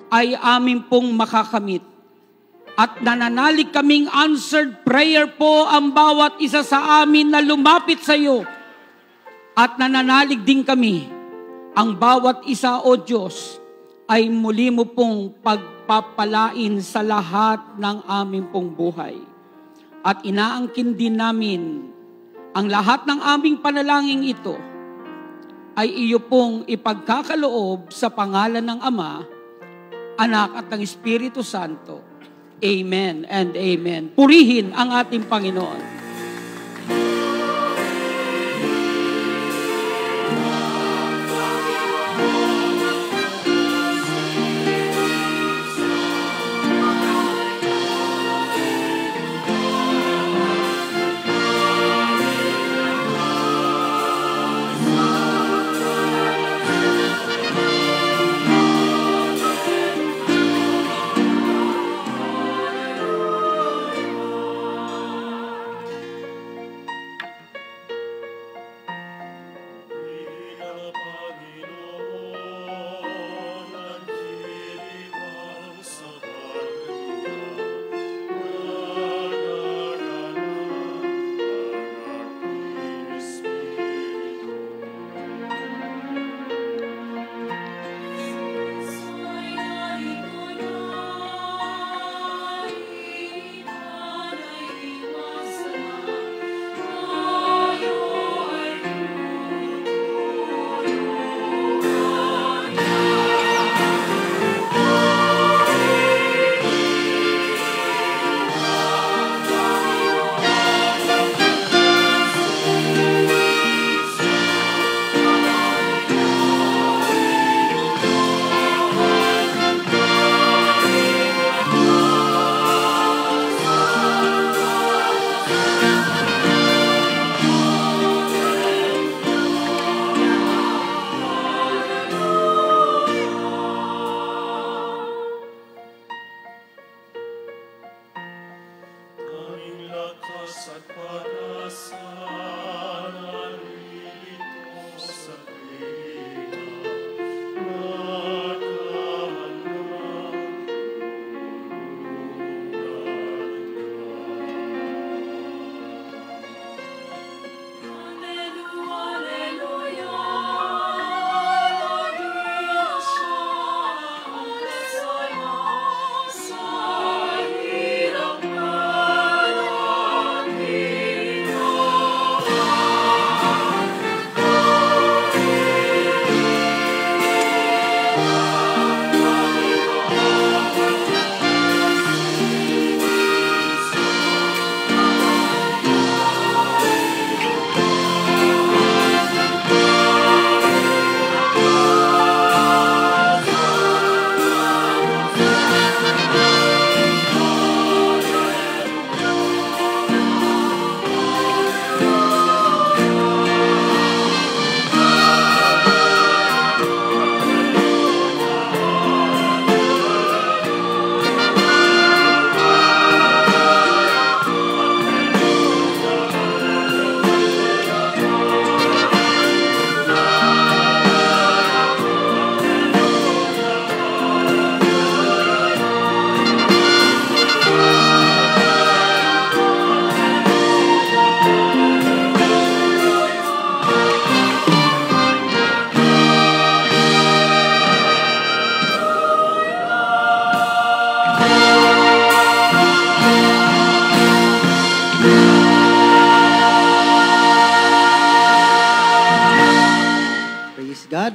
ay amin pong makakamit. At nananalig kaming answered prayer po ang bawat isa sa amin na lumapit sa iyo. At nananalig din kami, ang bawat isa, O Diyos, ay muli mo pong pagpapalain sa lahat ng aming pong buhay. At inaangkin din namin ang lahat ng aming panalangin ito ay iyo pong ipagkakaloob sa pangalan ng Ama, Anak at ng Espiritu Santo. Amen and amen. Purihin ang ating Panginoon.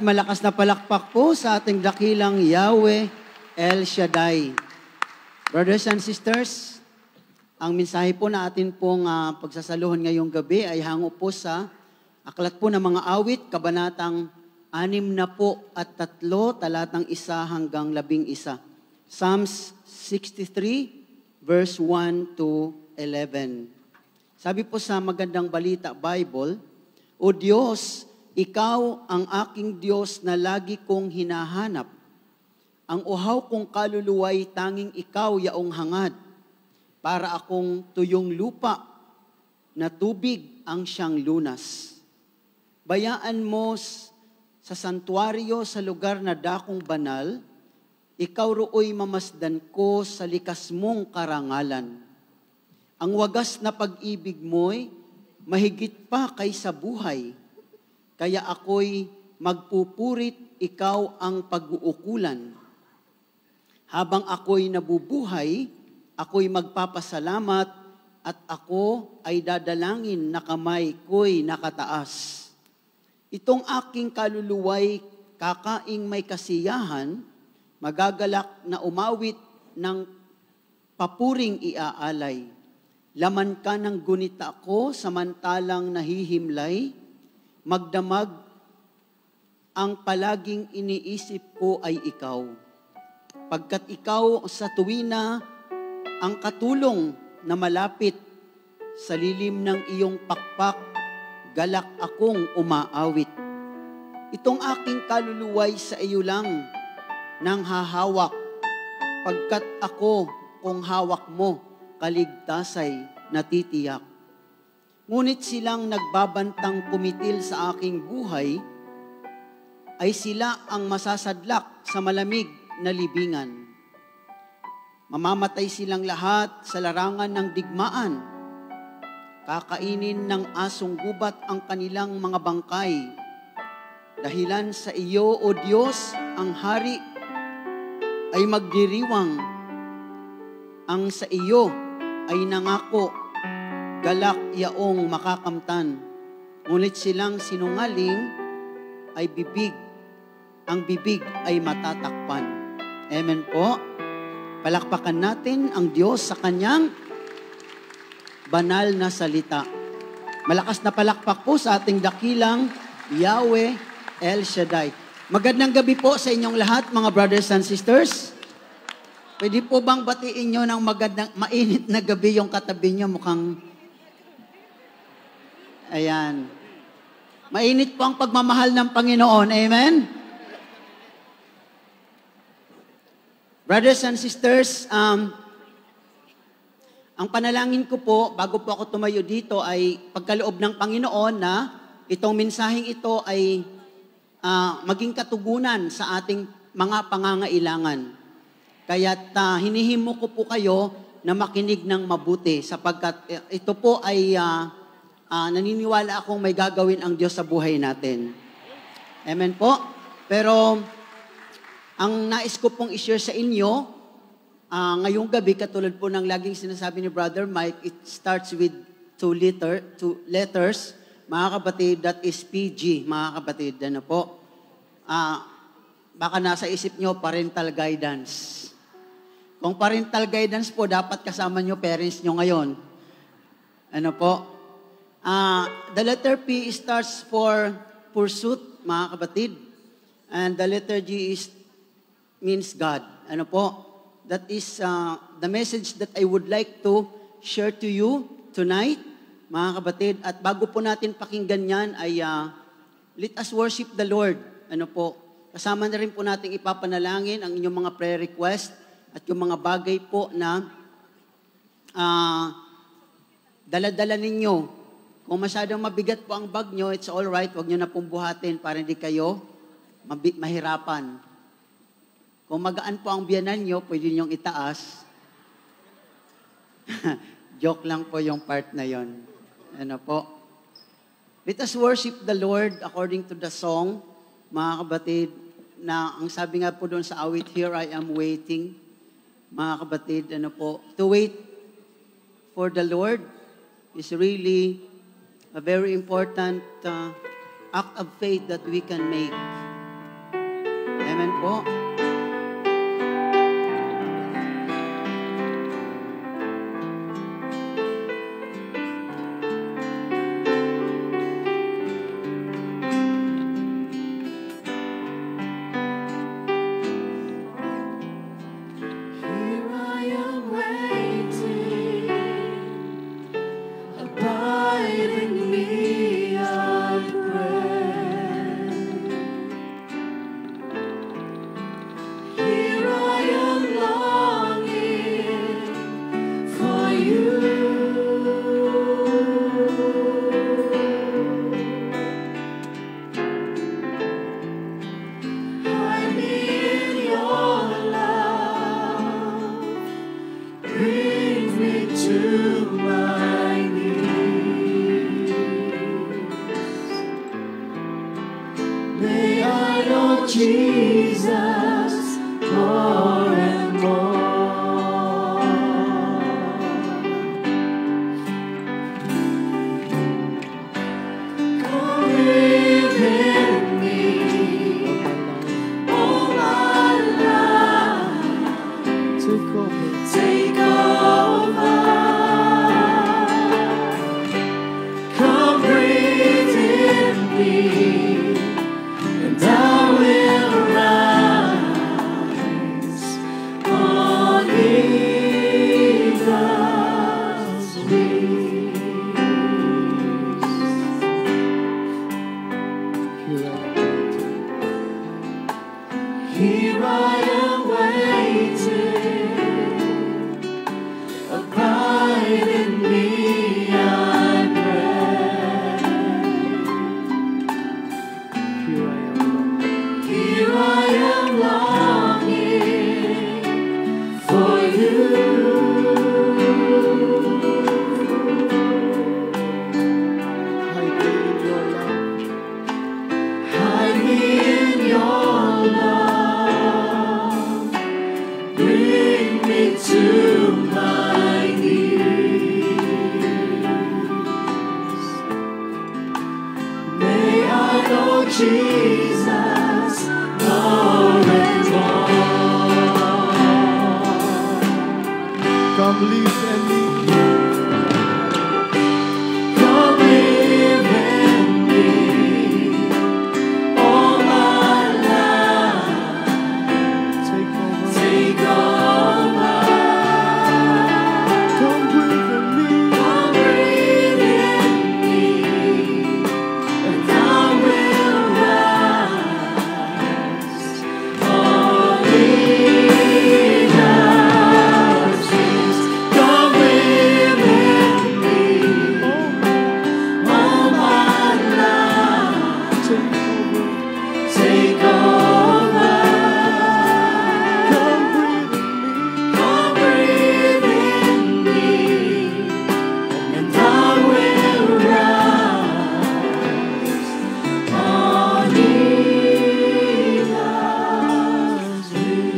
Malakas na palakpak po sa ating dakilang Yahweh El Shaddai. Brothers and sisters, ang mensahe po na atin pong pagsasaluhan ngayong gabi ay hango po sa aklat po ng mga awit, kabanatang 63, talatang 1 hanggang 11. Psalms 63, verse 1 to 11. Sabi po sa Magandang Balita Bible, O Diyos, Ikaw ang aking Diyos na lagi kong hinahanap. Ang uhaw kong kaluluwa'y tanging Ikaw yaong hangad. Para akong tuyong lupa na tubig ang siyang lunas. Bayaan mo sa santuaryo sa lugar na dakong banal, Ikaw rooy mamasdan ko sa likas mong karangalan. Ang wagas na pag-ibig mo'y mahigit pa kaysa buhay. Kaya ako'y magpupurit, ikaw ang pag-uukulan. Habang ako'y nabubuhay, ako'y magpapasalamat at ako ay dadalangin na kamay ko'y nakataas. Itong aking kaluluway kakaing may kasiyahan, magagalak na umawit ng papuring iaalay. Laman ka ng gunita ko samantalang nahihimlay, magdamag ang palaging iniisip ko ay ikaw. Pagkat ikaw sa tuwina ang katulong na malapit sa lilim ng iyong pakpak, galak akong umaawit. Itong aking kaluluway sa iyo lang nang hahawak, pagkat ako kung hawak mo, kaligtasay natitiyak. Ngunit silang nagbabantang kumitil sa aking buhay, ay sila ang masasadlak sa malamig na libingan. Mamamatay silang lahat sa larangan ng digmaan. Kakainin ng asong gubat ang kanilang mga bangkay. Dahilan sa iyo, O Diyos, ang hari ay magdiriwang. Ang sa iyo ay nangako, galak yaong makakamtan. Ngunit silang sinungaling ay ang bibig ay matatakpan. Amen po. Palakpakan natin ang Diyos sa kanyang banal na salita. Malakas na palakpak po sa ating dakilang Yahweh El Shaddai. Magandang gabi po sa inyong lahat, mga brothers and sisters. Pwede po bang batiin nyo ng mainit na gabi yung katabi nyo? Mukhang, ayan. Mainit po ang pagmamahal ng Panginoon. Amen? Brothers and sisters, ang panalangin ko po, bago po ako tumayo dito, ay pagkaloob ng Panginoon na itong mensaheng ito ay maging katugunan sa ating mga pangangailangan. Kaya't hinihimo ko po kayo na makinig ng mabuti sapagkat ito po ay naniniwala akong may gagawin ang Diyos sa buhay natin. Amen po? Pero ang nais ko pong i-share sa inyo, ngayong gabi, katulad po ng laging sinasabi ni Brother Mike, it starts with two letters, mga kapatid, that is PG, mga kapatid, ano po. Baka nasa isip nyo, parental guidance. Kung parental guidance po, dapat kasama nyo parents nyo ngayon. Ano po? The letter P starts for pursuit, mga kapatid. And the letter G means God. Ano po? That is the message that I would like to share to you tonight, mga kapatid. At bago po natin pakinggan yan, ay let us worship the Lord. Ano po? Kasama na rin po natin ipapanalangin ang inyong mga prayer request at yung mga bagay po na dala-dala ninyo. Kung masyadong mabigat po ang bag nyo, it's all right. Huwag nyo na pong buhatin para hindi kayo mahirapan. Kung magaan po ang biyanan nyo, pwede nyong itaas. Joke lang po yung part na yon. Ano po? Let us worship the Lord according to the song, mga kabatid, na ang sabi nga po doon sa awit, Here I am waiting. Mga kabatid, ano po? To wait for the Lord is really a very important act of faith that we can make. Amen po? Take over. Come breathe in me, and I will rise on eagle's wings. Here I am waiting. Abide in me, I pray. Here I am longing for you. Hide me in your love. Bring me to my knees. May I know Jesus more and more. Come live in me. Come live in me all my life. Take over. Take over. Come breathe in me. Come breathe in me, and I will rise on eagle's wings. Come live in me all my life. Take over. Take over. Come breathe in me. Come breathe in me, and I will rise on eagle's wings.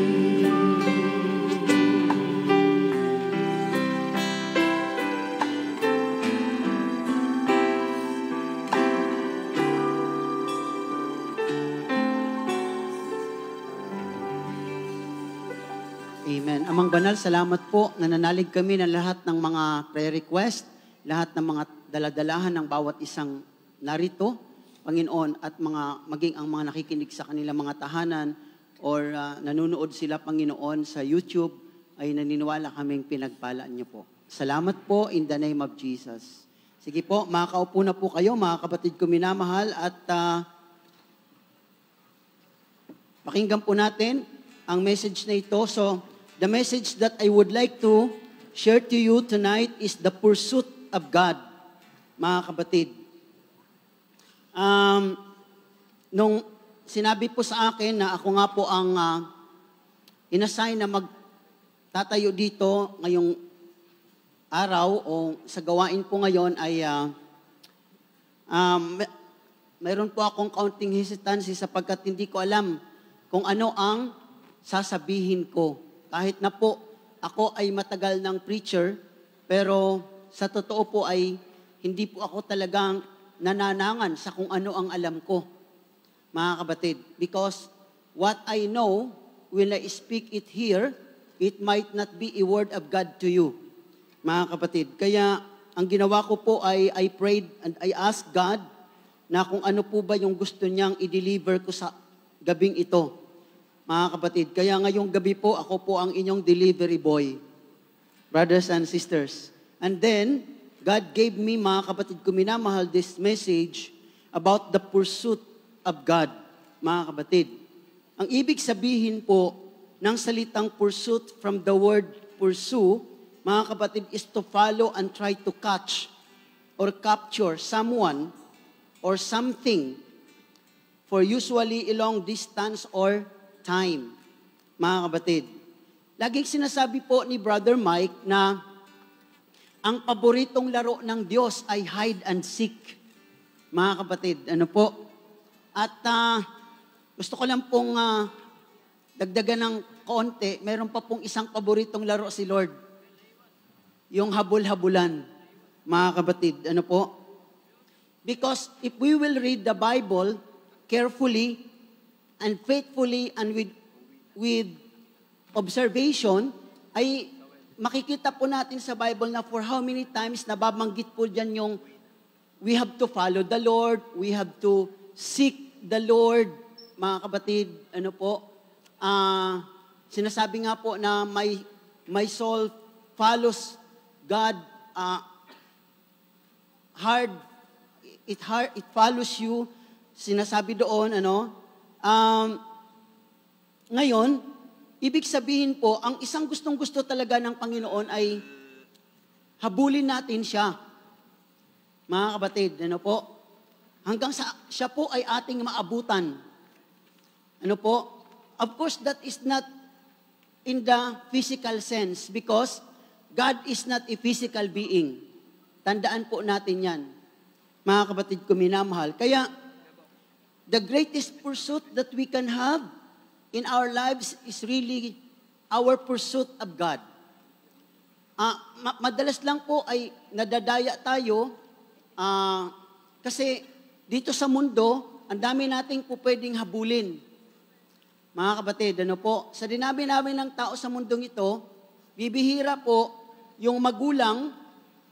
Amen. Amang Banal, salamat po. Nananalig kami ng lahat ng mga prayer request, lahat ng mga daladalahan ng bawat isang narito, Panginoon, at maging ang mga nakikinig sa kanilang mga tahanan or nanonood sila, Panginoon, sa YouTube, ay naniniwala kaming pinagpalaan niyo po. Salamat po in the name of Jesus. Sige po, makakaupo na po kayo, mga kapatid ko minamahal, at pakinggan po natin ang message na ito. So, the message that I would like to share to you tonight is the pursuit of God, mga kapatid. Nung sinabi po sa akin na ako nga po ang inassign na magtatayo dito ngayong araw o sa gawain po ngayon ay mayroon po akong counting hesitancy sapagkat hindi ko alam kung ano ang sasabihin ko. Kahit na po ako ay matagal ng preacher, pero sa totoo po ay hindi po ako talagang nananangan sa kung ano ang alam ko, mga kapatid. Because what I know, when I speak it here, it might not be a word of God to you, mga kapatid. Kaya ang ginawa ko po ay I prayed and I asked God na kung ano po ba yung gusto niyang i-deliver ko sa gabing ito, mga kapatid. Kaya ngayong gabi po, ako po ang inyong delivery boy, brothers and sisters. And then, God gave me, mga kapatid ko minamahal, this message about the pursuit of God, mga kapatid. Ang ibig sabihin po ng salitang pursuit from the word pursue, mga kapatid, is to follow and try to catch or capture someone or something for usually a long distance or time, mga kapatid. Laging sinasabi po ni Brother Mike na ang paboritong laro ng Diyos ay hide and seek, mga kapatid. Ano po? At gusto ko lang pong dagdagan ng konti, meron pa pong isang paboritong laro si Lord. Yung habol-habulan, mga kapatid. Ano po? Because if we will read the Bible carefully and faithfully and with observation, ay makikita po natin sa Bible na for how many times nababanggit po dyan yung we have to follow the Lord, we have to seek the Lord. Mga kapatid, ano po, sinasabi nga po na my soul follows God hard, it follows you. Sinasabi doon, ngayon, ibig sabihin po, ang isang gustong-gusto talaga ng Panginoon ay habulin natin siya. Mga kapatid, ano po? Hanggang siya po ay ating maabutan. Ano po? Of course, that is not in the physical sense because God is not a physical being. Tandaan po natin yan. Mga kapatid ko minamahal. Kaya, the greatest pursuit that we can have in our lives is really our pursuit of God. Madalas lang po ay nadadaya tayo kasi dito sa mundo, ang dami nating po pwedeng habulin. Mga kapatid, ano po, sa dinami namin ng tao sa mundong ito, bibihira po yung magulang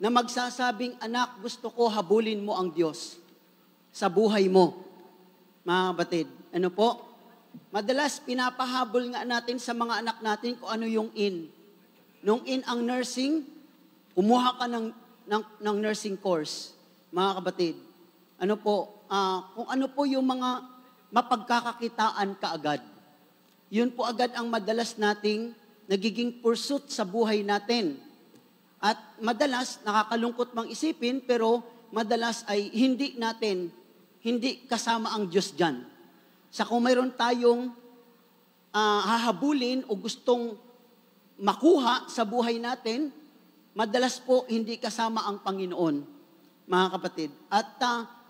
na magsasabing, anak, gusto ko habulin mo ang Diyos sa buhay mo. Mga kapatid, ano po? Madalas pinapahabol nga natin sa mga anak natin kung ano yung in. Nung in ang nursing, kumuha ka ng nursing course. Mga kapatid, ano po, kung ano po yung mga mapagkakakitaan kaagad. Yun po agad ang madalas nating nagiging pursuit sa buhay natin. At madalas, nakakalungkot mang isipin, pero madalas ay hindi kasama ang Diyos dyan. Sa kung mayroon tayong hahabulin o gustong makuha sa buhay natin, madalas po hindi kasama ang Panginoon, mga kapatid. At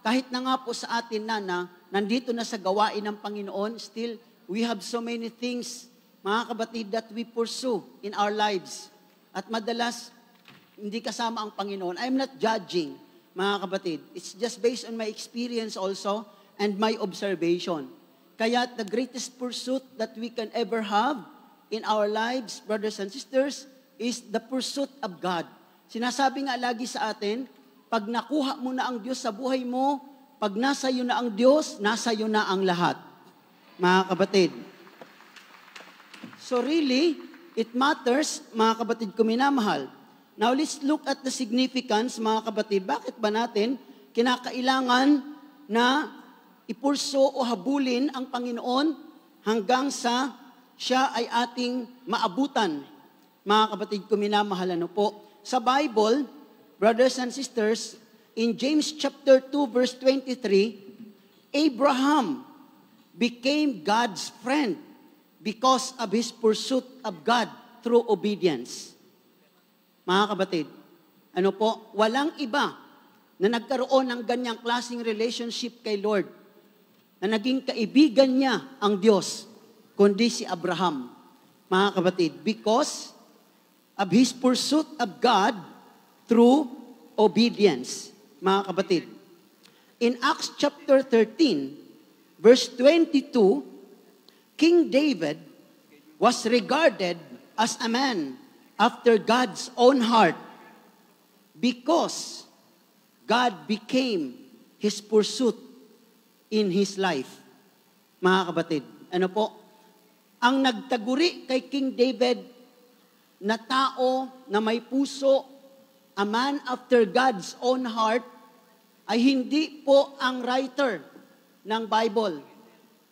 kahit na nga po sa atin na nandito na sa gawain ng Panginoon, still we have so many things, mga kapatid, that we pursue in our lives. At madalas, hindi kasama ang Panginoon. I'm not judging, mga kapatid. It's just based on my experience also and my observation. Kaya the greatest pursuit that we can ever have in our lives, brothers and sisters, is the pursuit of God. Sinasabi nga lagi sa atin, pag nakuha mo na ang Diyos sa buhay mo, pag nasa iyo na ang Diyos, nasa iyo na ang lahat. Mga kapatid. So really, it matters, mga kapatid ko minamahal. Now let's look at the significance, mga kapatid. Bakit ba natin kinakailangan na ipurso o habulin ang Panginoon hanggang sa siya ay ating maabutan? Mga kapatid ko minamahal, ano po? Sa Bible, brothers and sisters, in James chapter 2 verse 23, Abraham became God's friend because of his pursuit of God through obedience. Mga kapatid, ano po, walang iba na nagkaroon ng ganyang klaseng relationship kay Lord, na naging kaibigan niya ang Diyos, kundi si Abraham. Mga kapatid, because of his pursuit of God through obedience. Mga kapatid, in Acts chapter 13, verse 22, King David was regarded as a man after God's own heart because God became his pursuit in his life. Mga kapatid, ano po? Ang nagtaguri kay King David na tao na may puso, a man after God's own heart, ay hindi po ang writer ng Bible,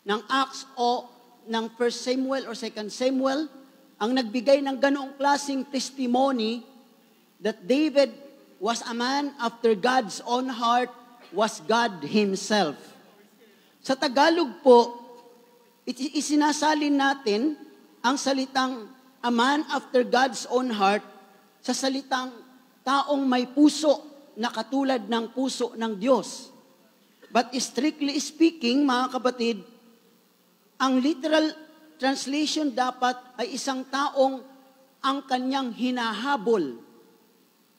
ng Acts o ng 1 Samuel or 2 Samuel, ang nagbigay ng ganoong klaseng testimony that David was a man after God's own heart was God Himself. Sa Tagalog po, isinasalin natin ang salitang a man after God's own heart sa salitang taong may puso na katulad ng puso ng Diyos. But strictly speaking, mga kapatid, ang literal translation dapat ay isang taong ang kanyang hinahabol,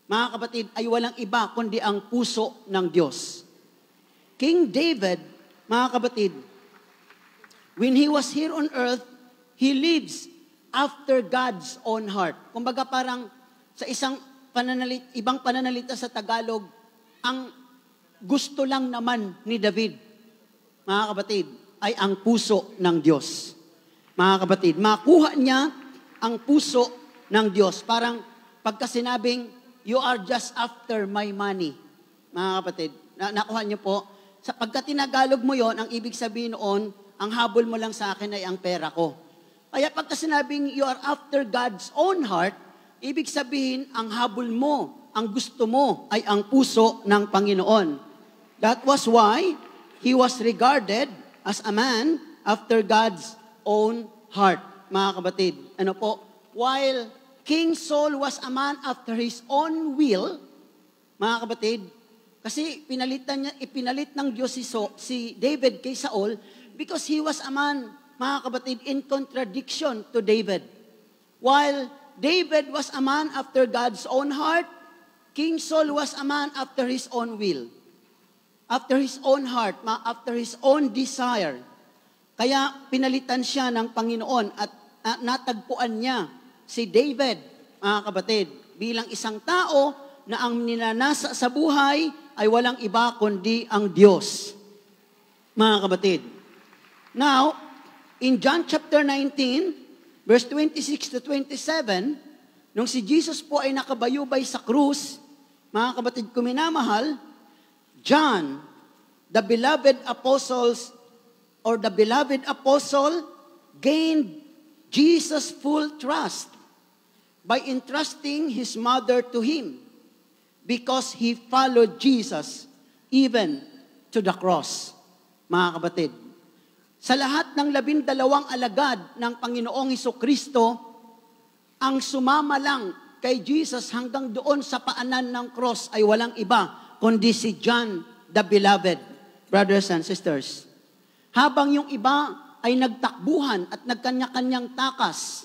mga kapatid, ay walang iba kundi ang puso ng Diyos. King David, mga kapatid, when he was here on earth, he lives after God's own heart. Kumbaga parang sa ibang pananalita sa Tagalog, ang gusto lang naman ni David, mga kapatid, ay ang puso ng Diyos. Mga kapatid, makuha niya ang puso ng Diyos. Parang pagka sinabing, you are just after my money. Mga kapatid, nakuha niyo po, sa pagka tinagalog mo yon, ang ibig sabihin noon, ang habol mo lang sa akin ay ang pera ko. Kaya pagka sinabing you are after God's own heart, ibig sabihin, ang habol mo, ang gusto mo ay ang puso ng Panginoon. That was why he was regarded as a man after God's own heart, mga kapatid. Ano po? While King Saul was a man after his own will, mga kapatid, kasi ipinalit ng Diyos si David kay Saul because he was a man, mga kapatid, in contradiction to David. While David was a man after God's own heart, King Saul was a man after his own will. After his own heart, after his own desire. Kaya pinalitan siya ng Panginoon at natagpuan niya si David, mga kapatid, bilang isang tao na ang ninanasa sa buhay ay walang iba kundi ang Diyos. Mga kapatid. Now, in John chapter 19, verse 26 to 27, nung si Jesus po ay nakabayubay sa krus, mga kapatid ko minamahal, John, the beloved apostles, or the beloved apostle, gained Jesus' full trust by entrusting his mother to him because he followed Jesus even to the cross. Mga kapatid, sa lahat ng 12 alagad ng Panginoong Hesukristo, ang sumama lang kay Jesus hanggang doon sa paanan ng cross ay walang iba, kundi si John the Beloved, brothers and sisters. Habang yung iba ay nagtakbuhan at nagkanya-kanyang takas,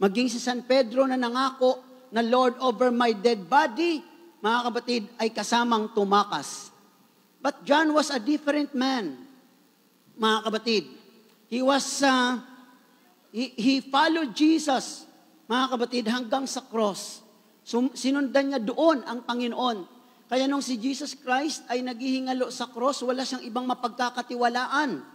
maging si San Pedro na nangako na Lord over my dead body, mga kapatid, ay kasamang tumakas. But John was a different man, mga kapatid. He followed Jesus, mga kapatid, hanggang sa cross. Sinundan niya doon ang Panginoon. Kaya nung si Jesus Christ ay naghihingalo sa cross, wala siyang ibang mapagkakatiwalaan,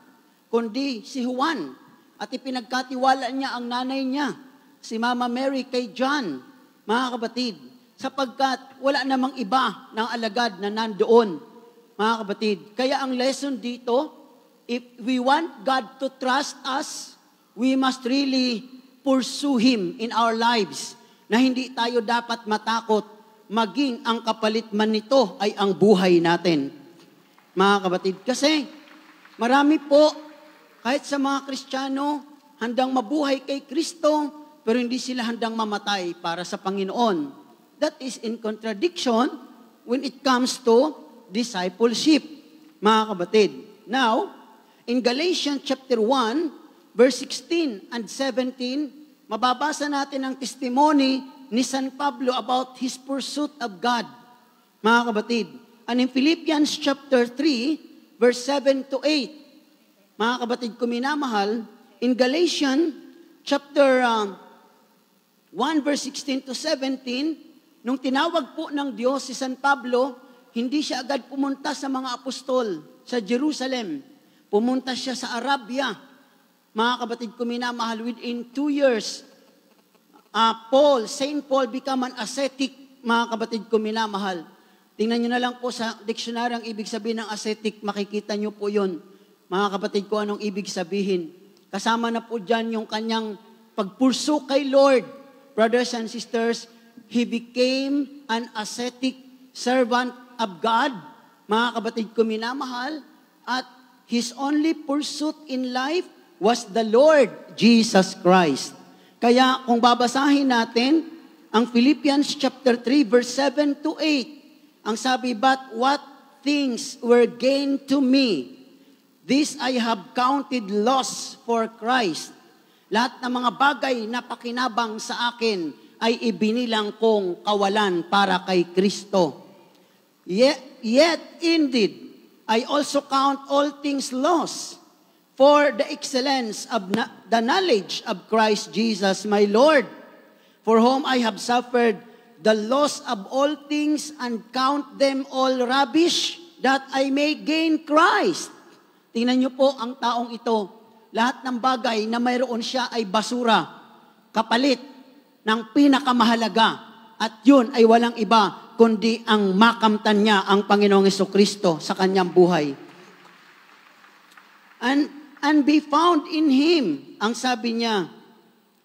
kundi si Juan. At ipinagkatiwala niya ang nanay niya, si Mama Mary kay John, mga kapatid, sapagkat wala namang iba ng alagad na nandoon, mga kapatid. Kaya ang lesson dito, if we want God to trust us, we must really pursue Him in our lives, na hindi tayo dapat matakot, maging ang kapalit man nito ay ang buhay natin. Mga kapatid, kasi marami po, kahit sa mga Kristiyano, handang mabuhay kay Kristo, pero hindi sila handang mamatay para sa Panginoon. That is in contradiction when it comes to discipleship, mga kapatid. Now, in Galatians chapter 1, verse 16 and 17, mababasa natin ang testimony ni San Pablo about his pursuit of God, mga kapatid. And in Philippians chapter 3, verse 7 to 8, mga kapatid ko minamahal, in Galatians chapter 1, verse 16 to 17, nung tinawag po ng Diyos si San Pablo, hindi siya agad pumunta sa mga apostol sa Jerusalem. Pumunta siya sa Arabia. Mga kapatid ko minamahal, within 2 years, Saint Paul become an ascetic, mga kapatid ko minamahal. Tingnan nyo na lang po sa dictionary ang ibig sabihin ng ascetic, makikita nyo po yun. Mga kapatid ko, anong ibig sabihin? Kasama na po dyan yung kanyang pagpursu kay Lord. Brothers and sisters, he became an ascetic servant of God, mga kapatid ko minamahal, at his only pursuit in life was the Lord Jesus Christ. Kaya kung babasahin natin ang Philippians chapter 3 verse 7 to 8, ang sabi, but what things were gained to me, this I have counted loss for Christ. Lahat ng mga bagay na pakinabang sa akin ay ibinilang kong kawalan para kay Kristo. Yet indeed, I also count all things lost for the excellence of the knowledge of Christ Jesus my Lord, for whom I have suffered the loss of all things and count them all rubbish, that I may gain Christ. Tingnan niyo po ang taong ito. Lahat ng bagay na mayroon siya ay basura, kapalit ng pinakamahalaga. At yun ay walang iba, kundi ang makamtan niya ang Panginoong Jesucristo sa kanyang buhay. And be found in Him, ang sabi niya,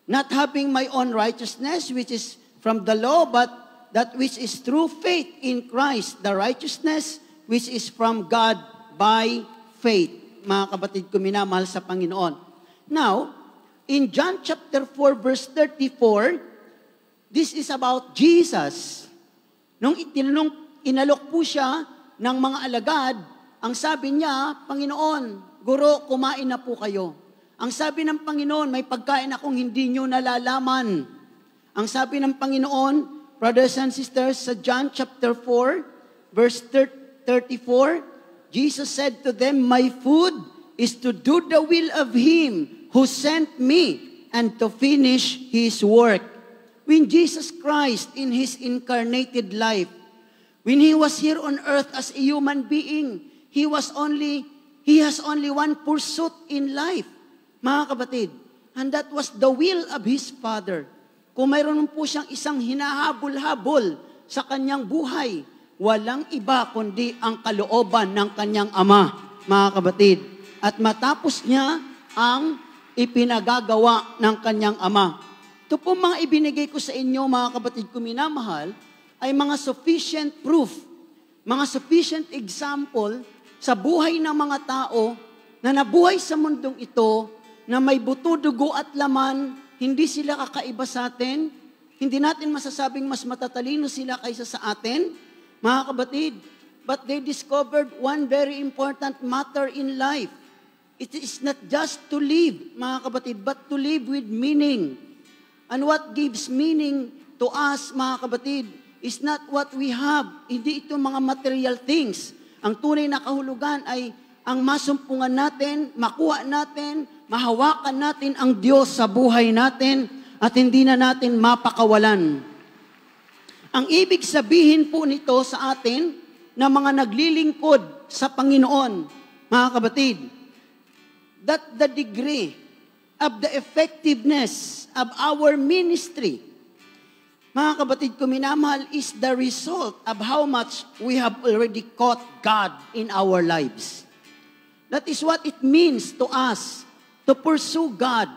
not having my own righteousness, which is from the law, but that which is through faith in Christ, the righteousness which is from God by faith. Mga kapatid ko, minamahal sa Panginoon. Now, in John chapter 4, verse 34, this is about Jesus. Nung inalok po siya ng mga alagad, ang sabi niya, Panginoon, Guro, kumain na po kayo. Ang sabi ng Panginoon, may pagkain akong hindi nyo nalalaman. Ang sabi ng Panginoon, brothers and sisters, sa John chapter 4, verse 34, Jesus said to them, my food is to do the will of Him who sent me and to finish His work. When Jesus Christ in His incarnated life, when He was here on earth as a human being, He has only one pursuit in life, mga kapatid, and that was the will of His Father. Kung mayroon po siyang isang hinahabol-habol sa kanyang buhay, walang iba kundi ang kalooban ng kanyang Ama, mga kapatid. At matapos niya ang ipinagagawa ng kanyang Ama. Ito po mga ibinigay ko sa inyo, mga kapatid ko minamahal, ay mga sufficient proof, mga sufficient example sa buhay ng mga tao na nabuhay sa mundong ito, na may buto, dugo at laman, hindi sila kakaiba sa atin, hindi natin masasabing mas matatalino sila kaysa sa atin, mga kapatid, but they discovered one very important matter in life. It is not just to live, mga kapatid, but to live with meaning. And what gives meaning to us, mga kapatid, is not what we have. Hindi ito mga material things. Ang tunay na kahulugan ay ang masumpungan natin, makuha natin, mahawakan natin ang Diyos sa buhay natin at hindi na natin mapakawalan. Ang ibig sabihin po nito sa atin na mga naglilingkod sa Panginoon, mga kapatid, that the degree of the effectiveness of our ministry, mga kapatid ko minamahal, is the result of how much we have already caught God in our lives. That is what it means to us to pursue God.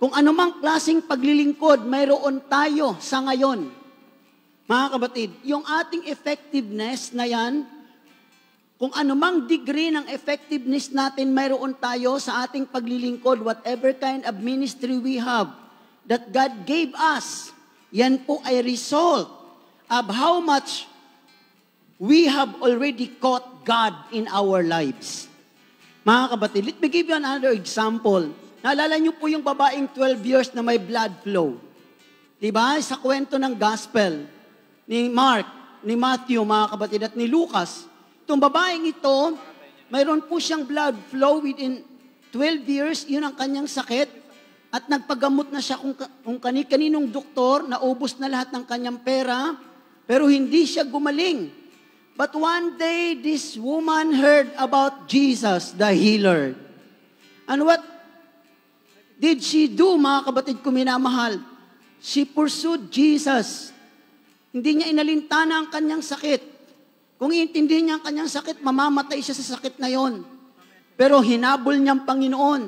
Kung anumang klaseng paglilingkod, mayroon tayo sa ngayon. Mga kapatid, yung ating effectiveness na yan, kung anumang degree ng effectiveness natin mayroon tayo sa ating paglilingkod, whatever kind of ministry we have, that God gave us, yan po ay result of how much we have already caught God in our lives. Mga kapatid, let me give you another example. Naalala niyo po yung babaeng 12 years na may blood flow. Diba? Sa kwento ng gospel ni Mark, ni Matthew, mga kapatid, at ni Lucas. Itong babaeng ito, mayroon po siyang blood flow within 12 years, yun ang kanyang sakit. At nagpagamot na siya kung kani-kaninong doktor, naubos na lahat ng kanyang pera, pero hindi siya gumaling. But one day, this woman heard about Jesus, the healer. And what did she do, mga kapatid ko minamahal? She pursued Jesus. Hindi niya inalintana ang kanyang sakit. Kung iintindihin niya ang kanyang sakit, mamamatay siya sa sakit na yon. Pero hinabol niya ang Panginoon.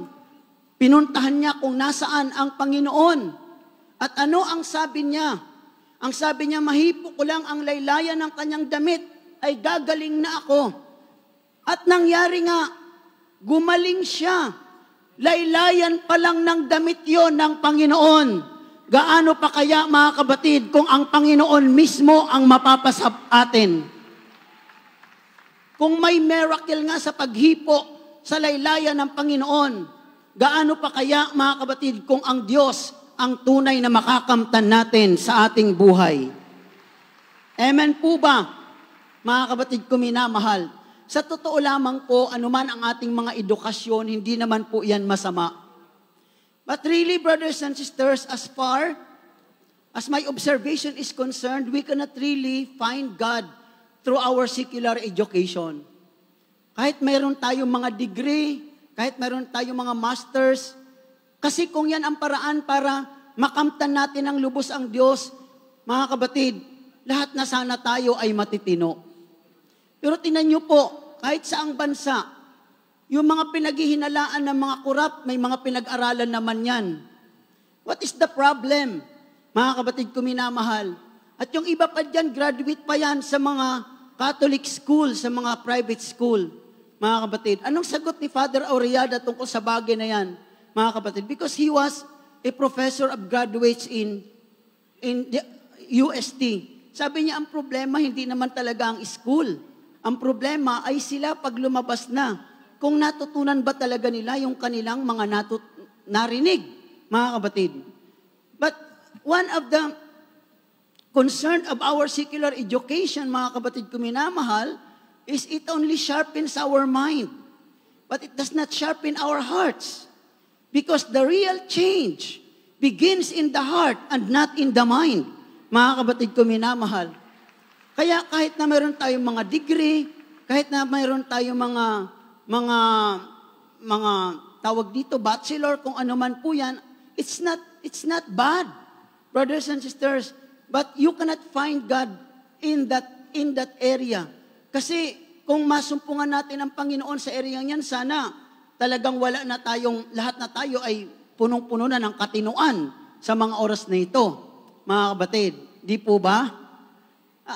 Pinuntahan niya kung nasaan ang Panginoon. At ano ang sabi niya? Ang sabi niya, mahipo ko lang ang laylayan ng kanyang damit, ay gagaling na ako. At nangyari nga, gumaling siya. Laylayan pa lang ng damit yon ng Panginoon. Gaano pa kaya, mga kapatid, kung ang Panginoon mismo ang mapapasap atin? Kung may miracle nga sa paghipo sa laylayan ng Panginoon, gaano pa kaya, mga kapatid, kung ang Diyos ang tunay na makakamtan natin sa ating buhay? Amen po ba? Mga kapatid ko minamahal, sa totoo lamang po, anuman ang ating mga edukasyon, hindi naman po yan masama. But really, brothers and sisters, as far as my observation is concerned, we cannot really find God through our secular education. Kahit mayroon tayong mga degree, kahit mayroon tayong mga masters, kasi kung yan ang paraan para makamtan natin ang lubos ang Diyos, mga kabatid, lahat na sana tayo ay matitino. Pero tingnan niyo po, kahit saang bansa, yung mga pinaghihinalaan ng mga kurap, may mga pinag-aralan naman yan. What is the problem? Mga kabatid ko minamahal. At yung iba pa dyan, graduate pa yan sa mga Catholic school, sa mga private school. Mga kabatid, anong sagot ni Father Auriada tungkol sa bagay na yan? Mga kabatid, because he was a professor of graduates in the UST. Sabi niya, ang problema hindi naman talaga ang school. Ang problema ay sila pag lumabas na. Kung natutunan ba talaga nila yung kanilang mga narinig, mga kabatid. But one of the concern of our secular education, mga kabatid ko minamahal, is it only sharpens our mind. But it does not sharpen our hearts. Because the real change begins in the heart and not in the mind. Mga kabatid ko minamahal. Kaya kahit na mayroon tayong mga degree, kahit na mayroon tayong mga tawag dito, bachelor, kung ano man po yan, it's not bad, brothers and sisters. But you cannot find God in that area. Kasi kung masumpungan natin ang Panginoon sa area yan, sana talagang wala na tayong, lahat na tayo ay punong-puno na ng katinuan sa mga oras na ito. Mga kabatid, di po ba?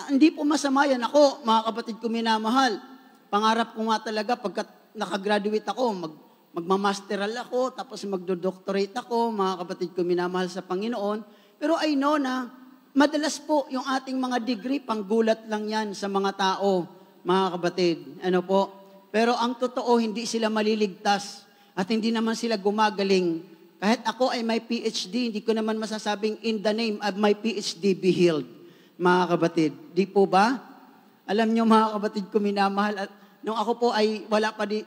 Hindi po masama yan. Ako, mga kapatid ko minamahal, pangarap ko nga talaga pagkat nakagraduate ako, magmamasteral ako, tapos magdodoctorate ako, mga kapatid ko minamahal sa Panginoon. Pero I know na madalas po yung ating mga degree, panggulat lang yan sa mga tao, mga kapatid. Ano po? Pero ang totoo, hindi sila maliligtas at hindi naman sila gumagaling. Kahit ako ay may PhD, hindi ko naman masasabing in the name of my PhD be healed, mga kapatid. Di po ba? Alam nyo, mga kapatid ko minamahal, at nung ako po ay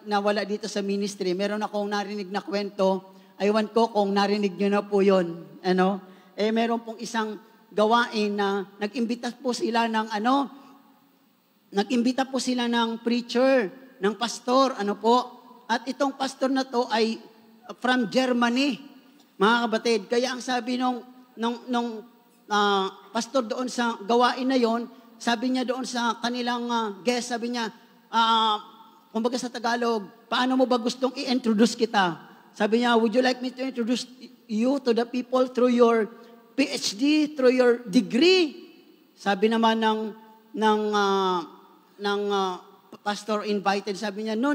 nawala dito sa ministry, meron akong narinig na kwento. Aywan ko kung narinig nyo na po yun. Ano? Meron pong isang gawain na nag-imbita po sila ng preacher, ng pastor, ano po. At itong pastor na to ay from Germany, mga kabatid. Kaya ang sabi nung pastor doon sa gawain na yon, sabi niya doon sa kanilang guest, sabi niya, kumbaga sa Tagalog, paano mo ba gustong i-introduce kita? Sabi niya, would you like me to introduce you to the people through your PhD, through your degree? Sabi naman ng pastor invited, sabi niya, no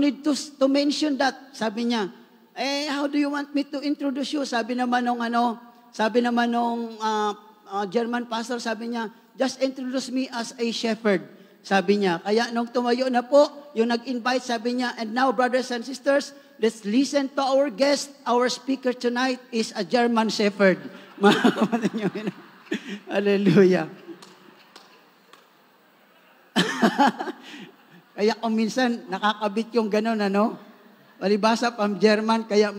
need to mention that. Sabi niya, how do you want me to introduce you? Sabi naman nung German pastor, sabi niya, just introduce me as a shepherd. Sabi niya, kaya nung tumayo na po, yung nag-invite, sabi niya, and now brothers and sisters, let's listen to our guest. Our speaker tonight is a German shepherd. Hallelujah. Kaya kung minsan nakakabit yung gano'n, palibasa from German, kaya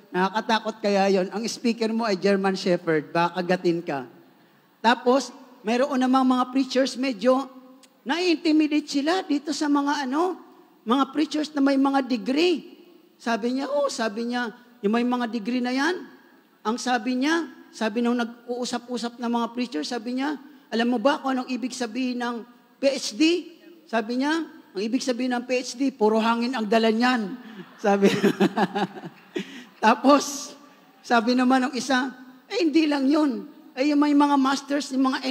nakakatakot kaya yon. Ang speaker mo ay German shepherd, baka gatin ka. Tapos, mayroon namang mga preachers medyo na-intimidate sila dito sa mga mga preachers na may mga degree. Sabi niya, yung may mga degree na yan, ang sabi nung nag-uusap-usap ng mga preachers, sabi niya, alam mo ba kung anong ibig sabihin ng PhD? Sabi niya, ang ibig sabihin ng PhD, puro hangin ang dala niyan. Sabi. Tapos, sabi naman ng isa, hindi lang yun. Yung may mga masters, yung mga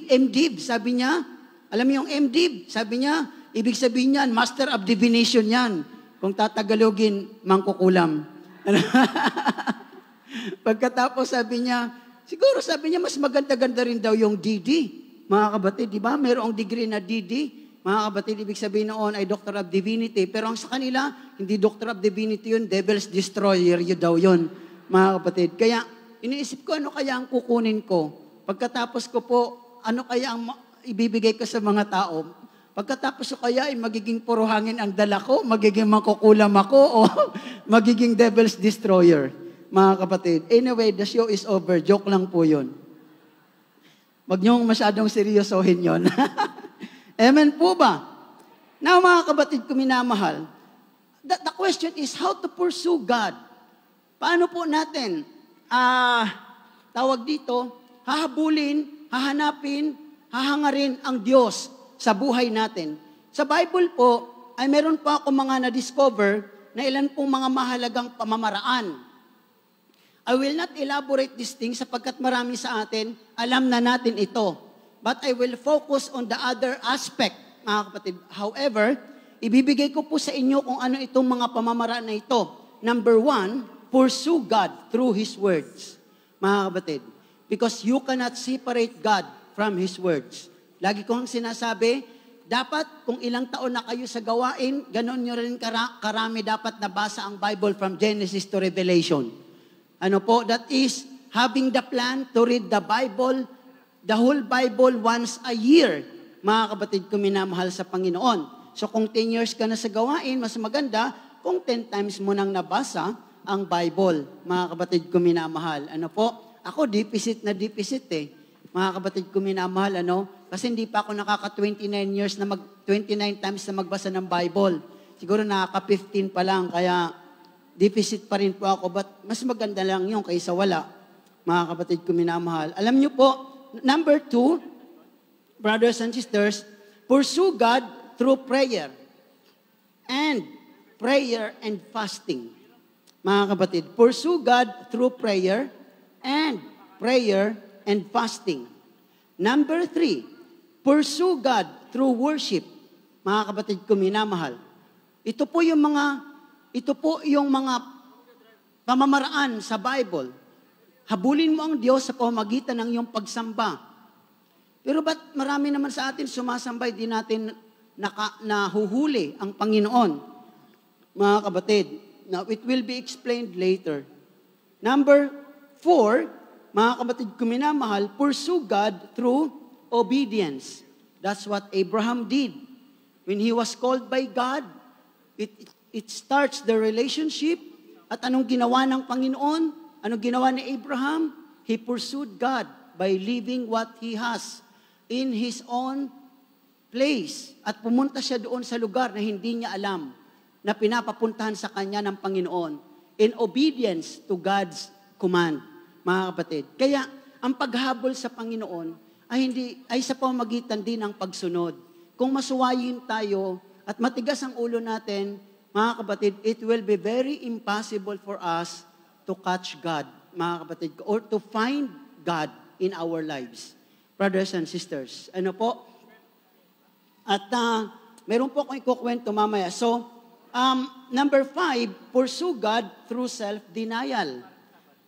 MDiv, sabi niya, alam mo yung MDiv, sabi niya, ibig sabihin niyan, Master of Divination yan. Kung tatagalogin, mangkukulam. Pagkatapos sabi niya, siguro sabi niya, mas maganda-ganda rin daw yung DD. Mga kabatid, di ba? Mayroong degree na DD. Mga kabatid, ibig sabihin noon ay Doctor of Divinity. Pero ang sa kanila, hindi Doctor of Divinity yun, Devil's Destroyer yun daw yun. Mga kabatid. Kaya, iniisip ko, ano kaya ang kukunin ko? Pagkatapos ko po, ano kaya ang ibibigay ko sa mga tao? Pagkatapos ko kaya ay magiging puro hangin ang dala ko, magiging makukulam ako, o magiging Devil's Destroyer. mga kapatid. Anyway, the show is over. Joke lang po yun. Huwag niyong masyadong seryosohin yon. Amen po ba? Now, mga kapatid ko minamahal, the question is how to pursue God. Paano po natin, tawag dito, hahabulin, hahanapin, hahangarin ang Diyos sa buhay natin. Sa Bible po, ay meron po ako mga na-discover na ilan pong mga mahalagang pamamaraan. I will not elaborate these things sapagkat marami sa atin, alam na natin ito. But I will focus on the other aspect, mga kapatid. However, ibibigay ko po sa inyo kung ano itong mga pamamaraan na ito. Number 1, pursue God through His words. Mga kapatid, because you cannot separate God from His words. Lagi kong sinasabi, dapat kung ilang taon na kayo sa gawain, ganon nyo rin karami dapat nabasa ang Bible from Genesis to Revelation. Ano po? That is, having the plan to read the Bible, the whole Bible once a year. Mga kapatid ko minamahal sa Panginoon. So kung 10 years ka na sa gawain, mas maganda kung 10 times mo nang nabasa ang Bible. Mga kapatid ko minamahal. Ano po? Ako, deficit na deficit eh. Mga kapatid ko minamahal, ano? Kasi hindi pa ako nakaka-29 years na 29 times na magbasa ng Bible. Siguro nakaka-15 pa lang, kaya deficit pa rin po ako, but mas maganda lang yun kaysa wala. Mga kapatid ko minamahal. Alam niyo po, number 2, brothers and sisters, pursue God through prayer and fasting. Mga kapatid, pursue God through prayer and fasting. Number 3, pursue God through worship. Mga kapatid ko minamahal. Ito po yung mga pamamaraan sa Bible. Habulin mo ang Diyos sa pamamagitan ng iyong pagsamba. Pero ba't marami naman sa atin sumasambay, di natin nahuhuli ang Panginoon? Mga kapatid, now it will be explained later. Number 4, mga kapatid ko minamahal, pursue God through obedience. That's what Abraham did. When he was called by God, it starts the relationship. At anong ginawa ng Panginoon? Anong ginawa ni Abraham? He pursued God by leaving what he has in his own place. At pumunta siya doon sa lugar na hindi niya alam, na pinapapuntahan sa kanya ng Panginoon in obedience to God's command, mga kapatid. Kaya, ang paghabol sa Panginoon ay sa pamamagitan din ng pagsunod. Kung masuwayin tayo at matigas ang ulo natin, mga kapatid, it will be very impossible for us to catch God, mga kapatid, or to find God in our lives. Brothers and sisters, ano po? At meron po akong ikukwento mamaya. So, number 5, pursue God through self-denial.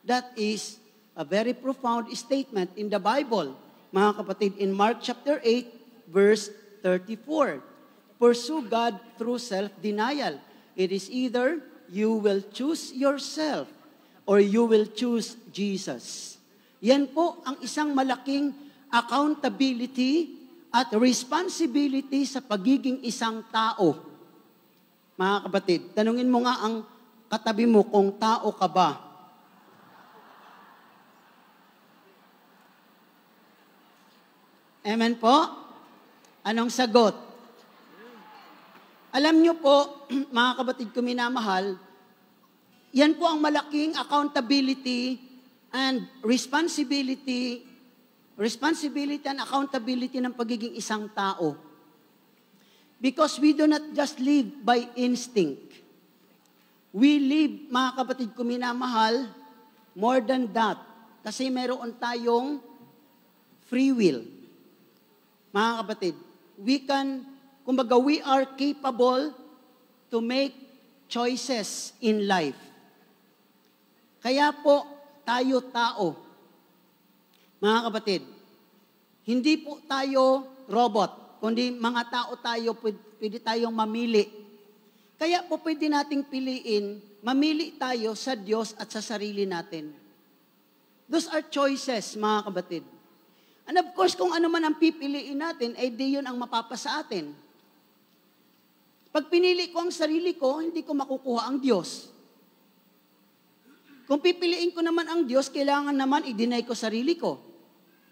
That is a very profound statement in the Bible, mga kapatid, in Mark chapter 8, verse 34. Pursue God through self-denial. It is either you will choose yourself or you will choose Jesus. Yan po ang isang malaking accountability at responsibility sa pagiging isang tao. Mga kapatid, tanungin mo nga ang katabi mo kung tao ka ba. Amen po? Anong sagot? Alam niyo po, mga kapatid ko minamahal, yan po ang malaking accountability and responsibility and accountability ng pagiging isang tao. Because we do not just live by instinct. We live, mga kapatid ko minamahal, more than that. Kasi meron tayong free will. Mga kapatid, kumbaga, we are capable to make choices in life. Kaya po, tayo tao. Mga kapatid, hindi po tayo robot, kundi mga tao tayo, pwede tayong mamili. Kaya po pwede nating piliin, mamili tayo sa Diyos at sa sarili natin. Those are choices, mga kapatid. And of course, kung ano man ang pipiliin natin, ay di yun ang mapapasa atin. Pag pinili ko ang sarili ko, hindi ko makukuha ang Diyos. Kung pipiliin ko naman ang Diyos, kailangan naman i-deny ko sarili ko.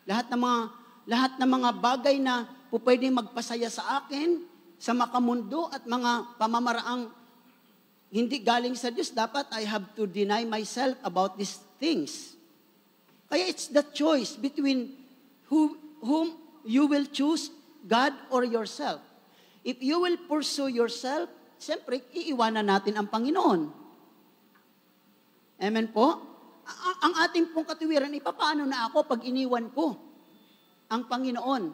Lahat ng mga bagay na pwedeng magpasaya sa akin, sa makamundo at mga pamamaraang hindi galing sa Diyos, dapat I have to deny myself about these things. Kaya it's the choice between whom you will choose, God or yourself. If you will pursue yourself, siyempre, iiwanan natin ang Panginoon. Amen po? Ang ating pong katuwiran, paano na ako pag iniwan ko ang Panginoon?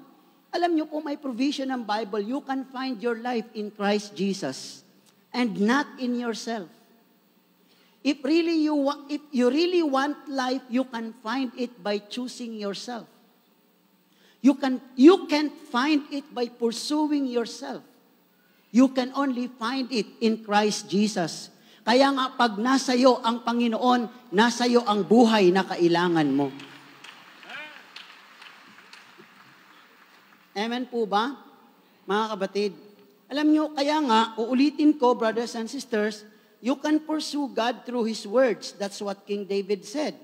Alam niyo po, may provision ng Bible, you can find your life in Christ Jesus and not in yourself. If you really want life, you can find it by choosing yourself. You can't find it by pursuing yourself. You can only find it in Christ Jesus. Kaya nga, pag nasa iyo ang Panginoon, nasa iyo ang buhay na kailangan mo. Amen po ba, mga kapatid? Alam nyo, kaya nga, uulitin ko, brothers and sisters, you can pursue God through His words. That's what King David said.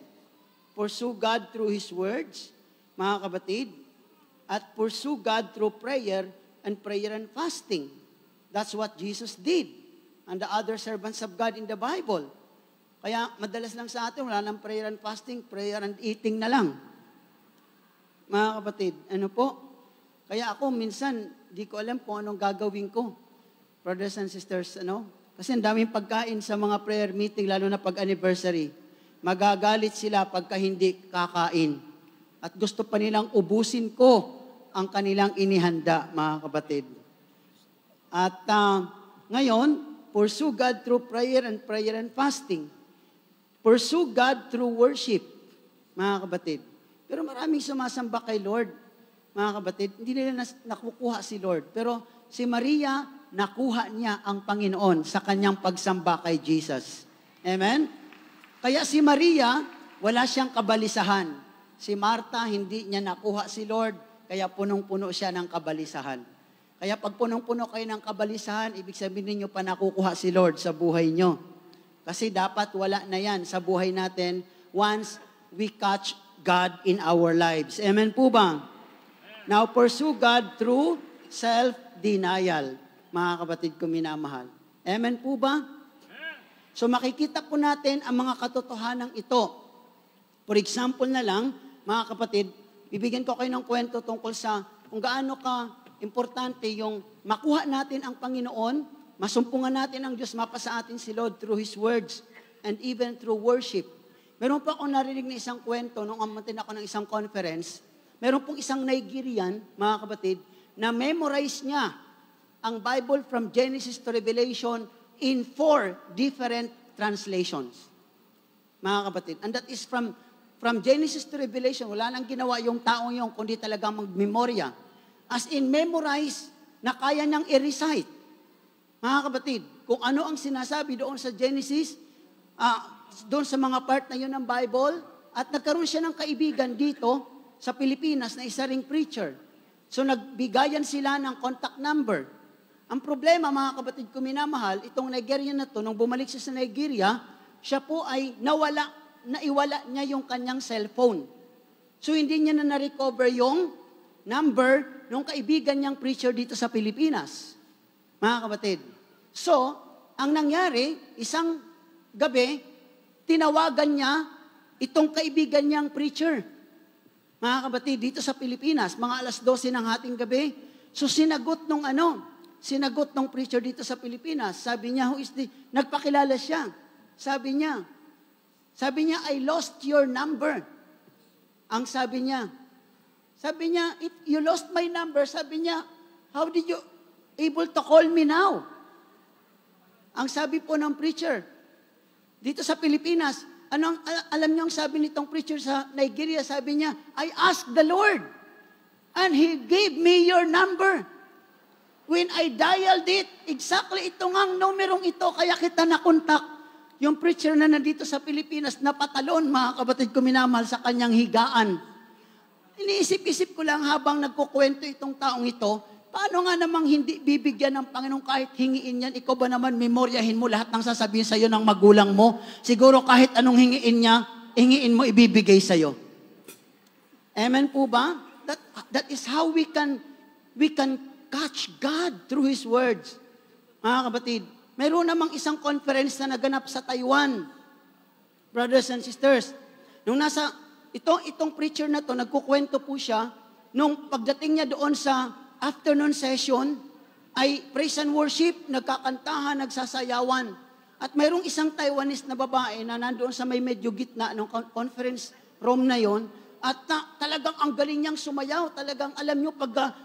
Pursue God through His words, mga kapatid, at pursue God through prayer and fasting. That's what Jesus did. And the other servants of God in the Bible. Kaya madalas lang sa atin, wala nang prayer and fasting, prayer and eating na lang. Mga kapatid, ano po? Kaya ako minsan, di ko alam kung anong gagawin ko. Brothers and sisters, ano? Kasi ang daming pagkain sa mga prayer meeting, lalo na pag anniversary. Magagalit sila pagka hindi kakain. At gusto pa nilang ubusin ko ang kanilang inihanda, mga kapatid. At ngayon, pursue God through prayer and fasting. Pursue God through worship, mga kapatid. Pero maraming sumasamba kay Lord, mga kapatid. Hindi nila nakukuha si Lord. Pero si Maria, nakuha niya ang Panginoon sa kanyang pagsamba kay Jesus. Amen? Kaya si Maria, wala siyang kabalisahan. Si Martha, hindi niya nakuha si Lord, kaya punong-puno siya ng kabalisahan. Kaya pag punong-puno kayo ng kabalisahan, ibig sabihin ninyo pa nakukuha si Lord sa buhay nyo. Kasi dapat wala na yan sa buhay natin once we catch God in our lives. Amen po ba? Now, pursue God through self-denial. Mga kapatid ko minamahal. Amen po ba? So makikita po natin ang mga katotohanan ito. For example na lang, mga kapatid, bibigyan ko kayo ng kwento tungkol sa kung gaano ka importante yung makuha natin ang Panginoon, masumpungan natin ang Diyos, mapa sa atin si Lord through His words and even through worship. Meron pa akong narinig na isang kwento nung amatin ako ng isang conference. Meron pong isang Nigerian, mga kapatid, na memorize niya ang Bible from Genesis to Revelation in 4 different translations. Mga kapatid. And that is from Genesis to Revelation. Wala nang ginawa yung taong yung kundi talaga magmemorya. As in, memorize na kaya niyang i-recite. Mga kapatid, kung ano ang sinasabi doon sa Genesis, doon sa mga part na yun ng Bible, at nagkaroon siya ng kaibigan dito sa Pilipinas na isa ring preacher. So nagbigayan sila ng contact number. Ang problema, mga kapatid ko minamahal, itong Nigerian na to, nung bumalik siya sa Nigeria, siya po ay naiwala niya yung kanyang cellphone. So hindi niya na na-recover yung number nung kaibigan niyang preacher dito sa Pilipinas. Mga kapatid. So, ang nangyari, isang gabi, tinawagan niya itong kaibigan niyang preacher. Mga kapatid, dito sa Pilipinas, mga 12:00 ng hating gabi. So, sinagot nung preacher dito sa Pilipinas. Sabi niya, nagpakilala siya. Sabi niya, I lost your number. Ang sabi niya, if you lost my number, sabi niya, how did you able to call me now? Ang sabi po ng preacher, dito sa Pilipinas, alam niyo ang sabi nitong preacher sa Nigeria, sabi niya, I asked the Lord, and He gave me your number. When I dialed it, exactly ito ngang numerong ito, kaya kita nakontak. Yung preacher na nandito sa Pilipinas, napatalon, mga kapatid ko minamahal, sa kanyang higaan. Iniisip-isip ko lang habang nagkukwento itong taong ito, Paano nga namang hindi bibigyan ng Panginoon kahit hingiin yan? Ikaw ba naman, memoryahin mo lahat ng sasabihin sa'yo ng magulang mo? Siguro kahit anong hingiin niya, hingiin mo, ibibigay sa'yo. Amen po ba? That is how we can catch God through His words. Mga kapatid, mayroon namang isang conference na naganap sa Taiwan. Brothers and sisters, nung itong preacher na to, nagkukwento po siya, nung pagdating niya doon sa afternoon session, ay praise and worship, nagkakantahan, nagsasayawan. At mayroong isang Taiwanese na babae na nandoon sa may medyo gitna ng conference room na yon, at talagang ang galing niyang sumayaw. Talagang alam niyo, pag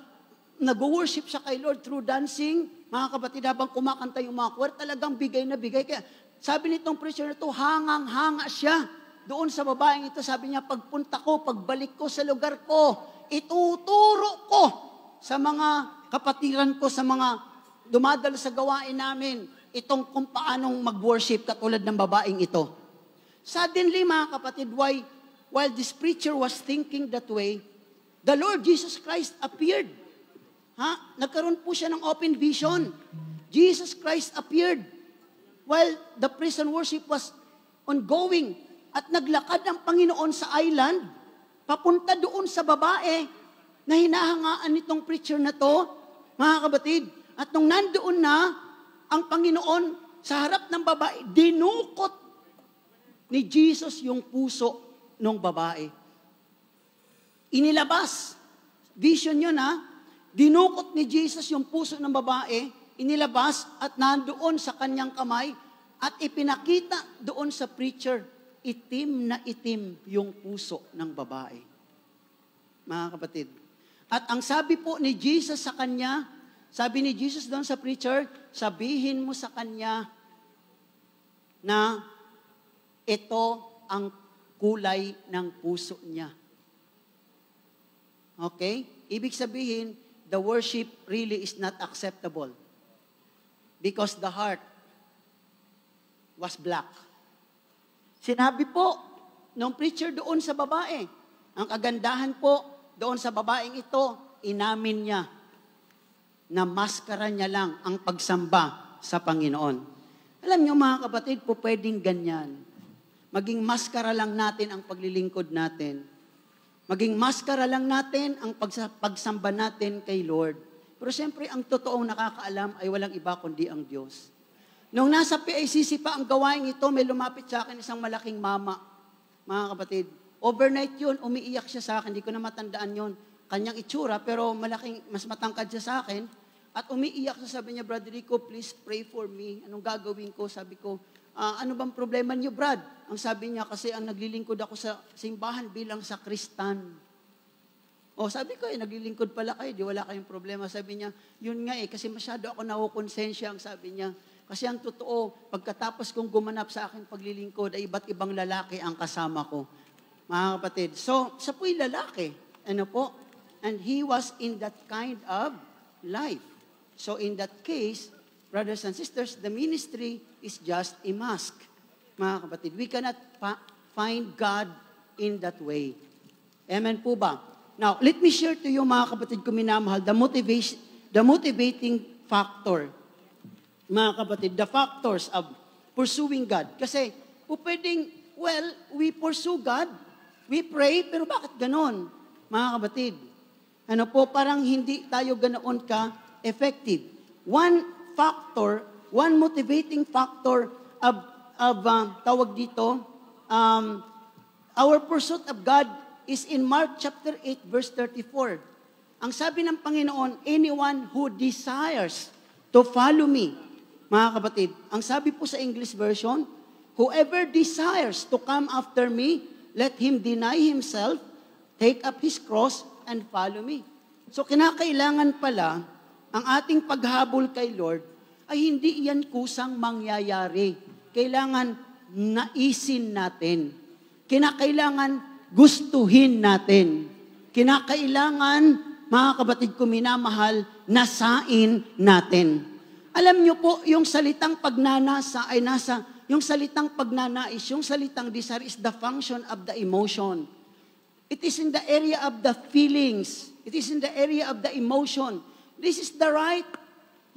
nag-worship siya kay Lord through dancing, mga kapatid, habang kumakanta yung mga choir, talagang bigay na bigay. Kaya sabi nitong preacher na to, hangang-hanga siya doon sa babaeng ito. Sabi niya, pagpunta ko, pagbalik ko sa lugar ko, ituturo ko sa mga kapatiran ko, sa mga dumadalo sa gawain namin, itong kung paanong mag-worship katulad ng babaeng ito. Suddenly, mga kapatid, while this preacher was thinking that way, the Lord Jesus Christ appeared. Nagkaroon po siya ng open vision. Jesus Christ appeared while the praise and worship was ongoing. At naglakad ang Panginoon sa island, papunta doon sa babae na hinahangaan nitong preacher na to, mga kapatid. At nung nandoon na, ang Panginoon sa harap ng babae, dinukot ni Jesus yung puso ng babae. Inilabas. Vision yun Dinukot ni Jesus yung puso ng babae, inilabas at nandoon sa kanyang kamay at ipinakita doon sa preacher, itim na itim yung puso ng babae. Mga kapatid. At ang sabi po ni Jesus sa kanya, sabi ni Jesus doon sa preacher, sabihin mo sa kanya na ito ang kulay ng puso niya. Okay? Ibig sabihin, the worship really is not acceptable because the heart was black. Sinabi po ng preacher doon sa babae, ang kagandahan po doon sa babaeng ito, inamin niya na maskara niya lang ang pagsamba sa Panginoon. Alam niyo mga kapatid, po pwedeng ganyan. Maging maskara lang natin ang paglilingkod natin. Maging maskara lang natin ang pagsamba natin kay Lord. Pero siyempre, ang totoong nakakaalam ay walang iba kundi ang Diyos. Nung nasa PICC pa ang gawain ito, may lumapit sa akin isang malaking mama. Mga kapatid, overnight yun, umiiyak siya sa akin. Hindi ko na matandaan yun. Kanyang itsura, pero mas matangkad siya sa akin. At umiiyak siya, sabi niya, Brother Rico, please pray for me. Anong gagawin ko? Sabi ko, ano bang problema niyo, Brad? Ang sabi niya, kasi ang naglilingkod ako sa simbahan bilang sakristan. Sabi ko, naglilingkod pala kayo, di wala kayong problema. Sabi niya, yun nga kasi masyado ako nakukonsensya, ang sabi niya. Kasi ang totoo, pagkatapos kong gumanap sa aking paglilingkod, ay iba't ibang lalaki ang kasama ko. Mga kapatid, so, siya po'y lalaki. Ano po? And he was in that kind of life. So in that case, brothers and sisters, the ministry is just a mask. Mga kapatid, we cannot find God in that way. Amen po ba? Now, let me share to you, mga kapatid ko minamahal, the motivating factor. Mga kapatid, the factors of pursuing God. Kasi, pwedeng, we pursue God, we pray, pero bakit ganon? Mga kapatid, parang hindi tayo ganoon ka-effective. One motivating factor of tawag dito, our pursuit of God is in Mark chapter 8, verse 34. Ang sabi ng Panginoon, anyone who desires to follow me, mga kapatid, ang sabi po sa English version, whoever desires to come after me, let him deny himself, take up his cross, and follow me. So kinakailangan pala, ang ating paghabol kay Lord, ay hindi iyan kusang mangyayari. Kailangan naisin natin. Kinakailangan gustuhin natin. Kinakailangan, mga kapatid ko minamahal, nasain natin. Alam niyo po, yung salitang pagnanasa ay yung salitang pagnanais, yung salitang desire is the function of the emotion. It is in the area of the feelings. It is in the area of the emotion. This is the right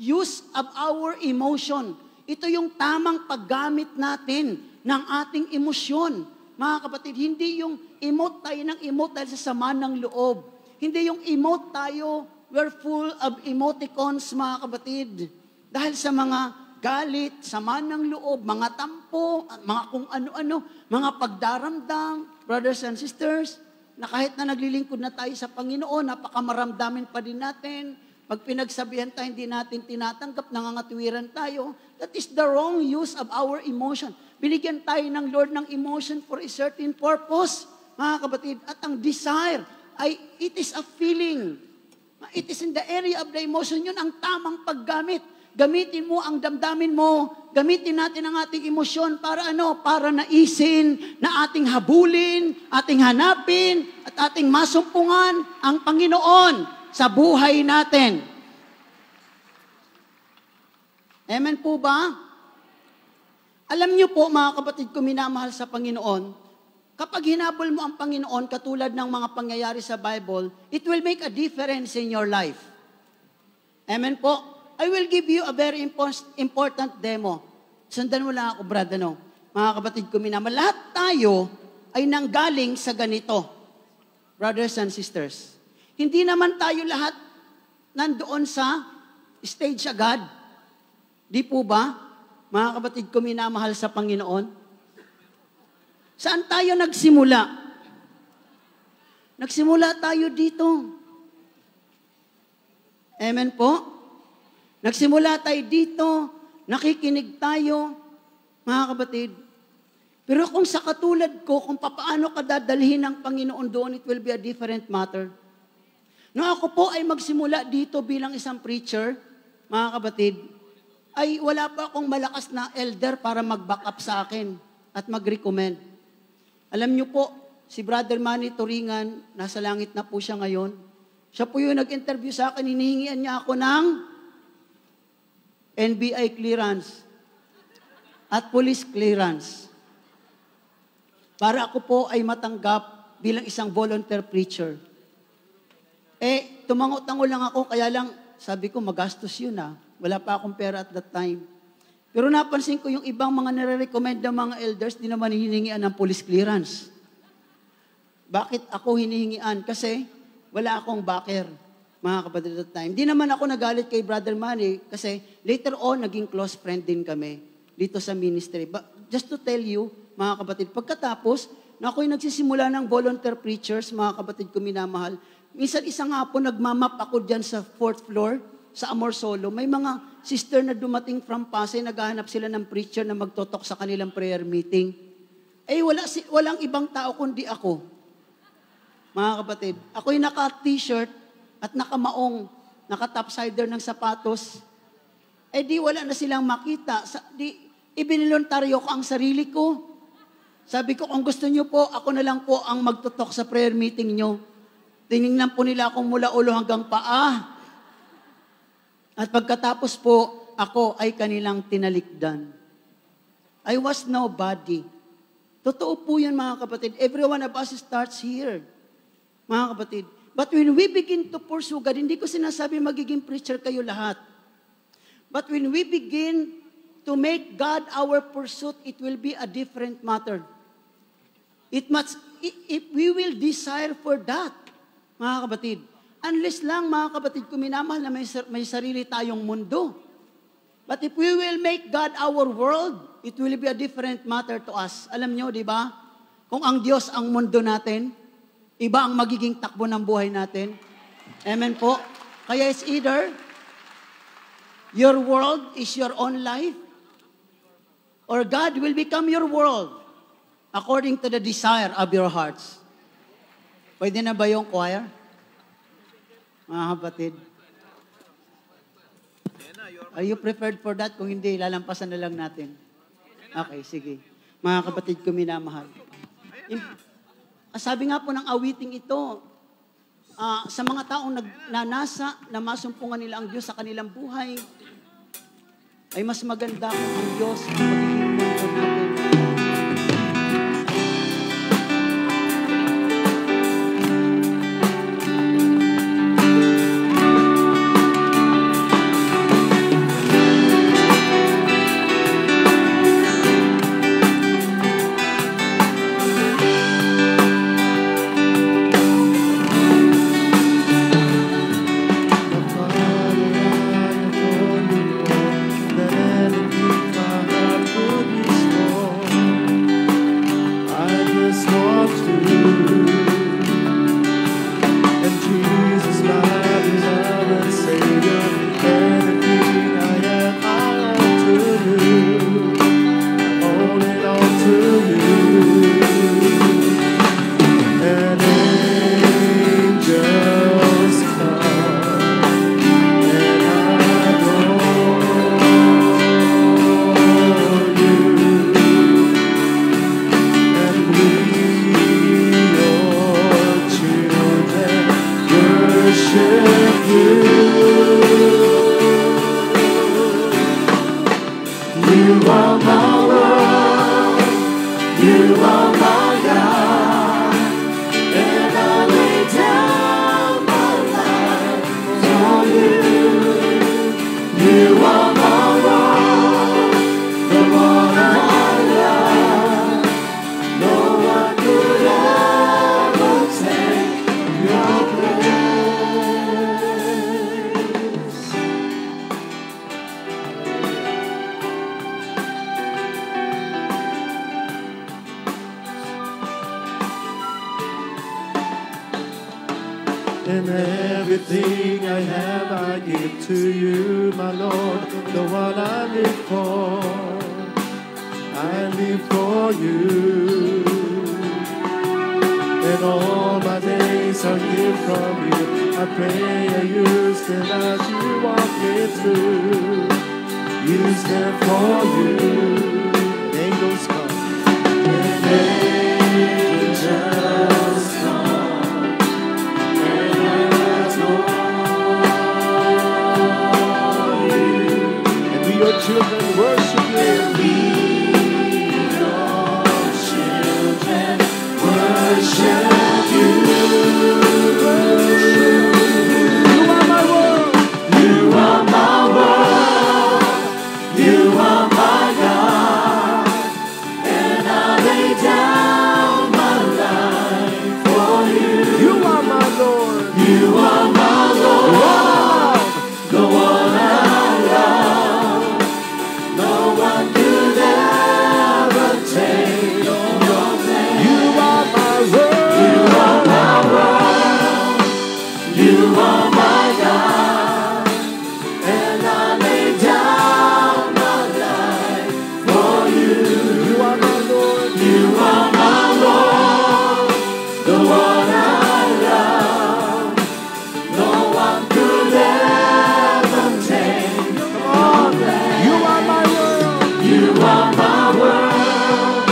use of our emotion. Ito yung tamang paggamit natin ng ating emosyon. Mga kapatid, hindi yung emote tayo ng emote dahil sa sama ng loob. Hindi yung emote tayo, we're full of emoticons, mga kapatid. Dahil sa mga galit, sama ng loob, mga tampo, mga kung ano-ano, mga pagdaramdam, brothers and sisters, na kahit na naglilingkod na tayo sa Panginoon, napakamaramdamin pa din natin. Pag pinagsabihan tayo, hindi natin tinatanggap, nangangatwiran tayo. That is the wrong use of our emotion. Binigyan tayo ng Lord ng emotion for a certain purpose, mga kapatid. At ang desire ay, it is a feeling. It is in the area of the emotion. Yun ang tamang paggamit. Gamitin mo ang damdamin mo. Gamitin natin ang ating emosyon para ano? Para naisin na ating habulin, ating hanapin, at ating masumpungan ang Panginoon sa buhay natin. Amen po ba? Alam niyo po, mga kapatid ko minamahal sa Panginoon, kapag hinabol mo ang Panginoon, katulad ng mga pangyayari sa Bible, it will make a difference in your life. Amen po? I will give you a very important demo. Sundan mo lang ako, brad, ano? Mga kapatid ko minamahal, lahat tayo ay nanggaling sa ganito, brothers and sisters. Hindi naman tayo lahat nandoon sa stage agad. Di po ba, mga kapatid ko minamahal sa Panginoon? Saan tayo nagsimula? Nagsimula tayo dito. Amen po? Nagsimula tayo dito, nakikinig tayo, mga kapatid. Pero kung sa katulad ko, kung papaano ka dadalhin ng Panginoon doon, it will be a different matter. Nung ako po ay magsimula dito bilang isang preacher, mga kapatid, ay wala pa akong malakas na elder para mag-back up sa akin at mag-recommend. Alam niyo po, si Brother Manny Turingan, nasa langit na po siya ngayon. Siya po yung nag-interview sa akin, hinihingian niya ako ng NBI clearance at police clearance para ako po ay matanggap bilang isang volunteer preacher. Tumango-tango lang ako, kaya lang sabi ko magastos yun Wala pa akong pera at that time. Pero napansin ko yung ibang mga nare-recommend ng mga elders, di naman hinihingian ng police clearance. Bakit ako hinihingian? Kasi wala akong backer, mga kapatid at that time. Di naman ako nagalit kay Brother Manny kasi later on, naging close friend din kami dito sa ministry. But just to tell you, mga kapatid, pagkatapos, na ako'y nagsisimula ng volunteer preachers, mga kapatid ko minamahal, minsan isang hapon, nagmamap ako dyan sa 4th floor, sa Amor Solo. May mga sister na dumating from Pasay, naghahanap sila ng preacher na magtotok sa kanilang prayer meeting. Walang ibang tao kundi ako. Mga kapatid, ako'y naka-t-shirt, at nakamaong, naka-topsider ng sapatos, di wala na silang makita. Ibinilontaryo ko ang sarili ko. Sabi ko, kung gusto nyo po, ako na lang po ang magtutok sa prayer meeting nyo. Tinignan po nila akong mula ulo hanggang paa. At pagkatapos po, ako ay kanilang tinalikdan. I was nobody. Totoo po yan, mga kapatid. Every one of us starts here. Mga kapatid, but when we begin to pursue God, hindi ko sinasabi magiging preacher kayo lahat. But when we begin to make God our pursuit, it will be a different matter. If we will desire for that, mga kapatid, unless lang, mga kapatid ko minamahal, na may sarili tayong mundo. But if we will make God our world, it will be a different matter to us. Alam nyo, di ba? Kung ang Diyos ang mundo natin, iba ang magiging takbo ng buhay natin. Amen po. Kaya it's either your world is your own life or God will become your world according to the desire of your hearts. Pwede na ba yung choir? Mga kapatid. Are you prepared for that? Kung hindi, lalampasan na lang natin. Okay, sige. Mga kapatid ko minamahal. Sabi nga po ng awiting ito, sa mga taong nagnanasa na masumpungan nila ang Diyos sa kanilang buhay, ay mas maganda kung ang Diyos ang magiging mundo natin. Jesus, my beloved Savior, everything I am, I owe to you. I owe it all to you. And angels come and adore you. And we, your children, worship you. You are my world, you are my God, and I lay down my life for you. You are my world, the one I love. No one could ever take your place. And everything I have I give to you, my Lord, the one I live for. I live for you. And all my days are give from you. I pray I use them as you walk me through. Use them for you. Angels come. And angels come. And adore you. And we your children worship you. Worship you. You are my world. You are my world. You are my God. And I lay down my life for you. You are my Lord. You are my Lord. The one I love. No one could ever take your place. You are my world. You are my world. You are my God. And I lay down my life for you. You are my Lord. You are my Lord. The one I love. No one could ever take your place. You are my world. You are my world.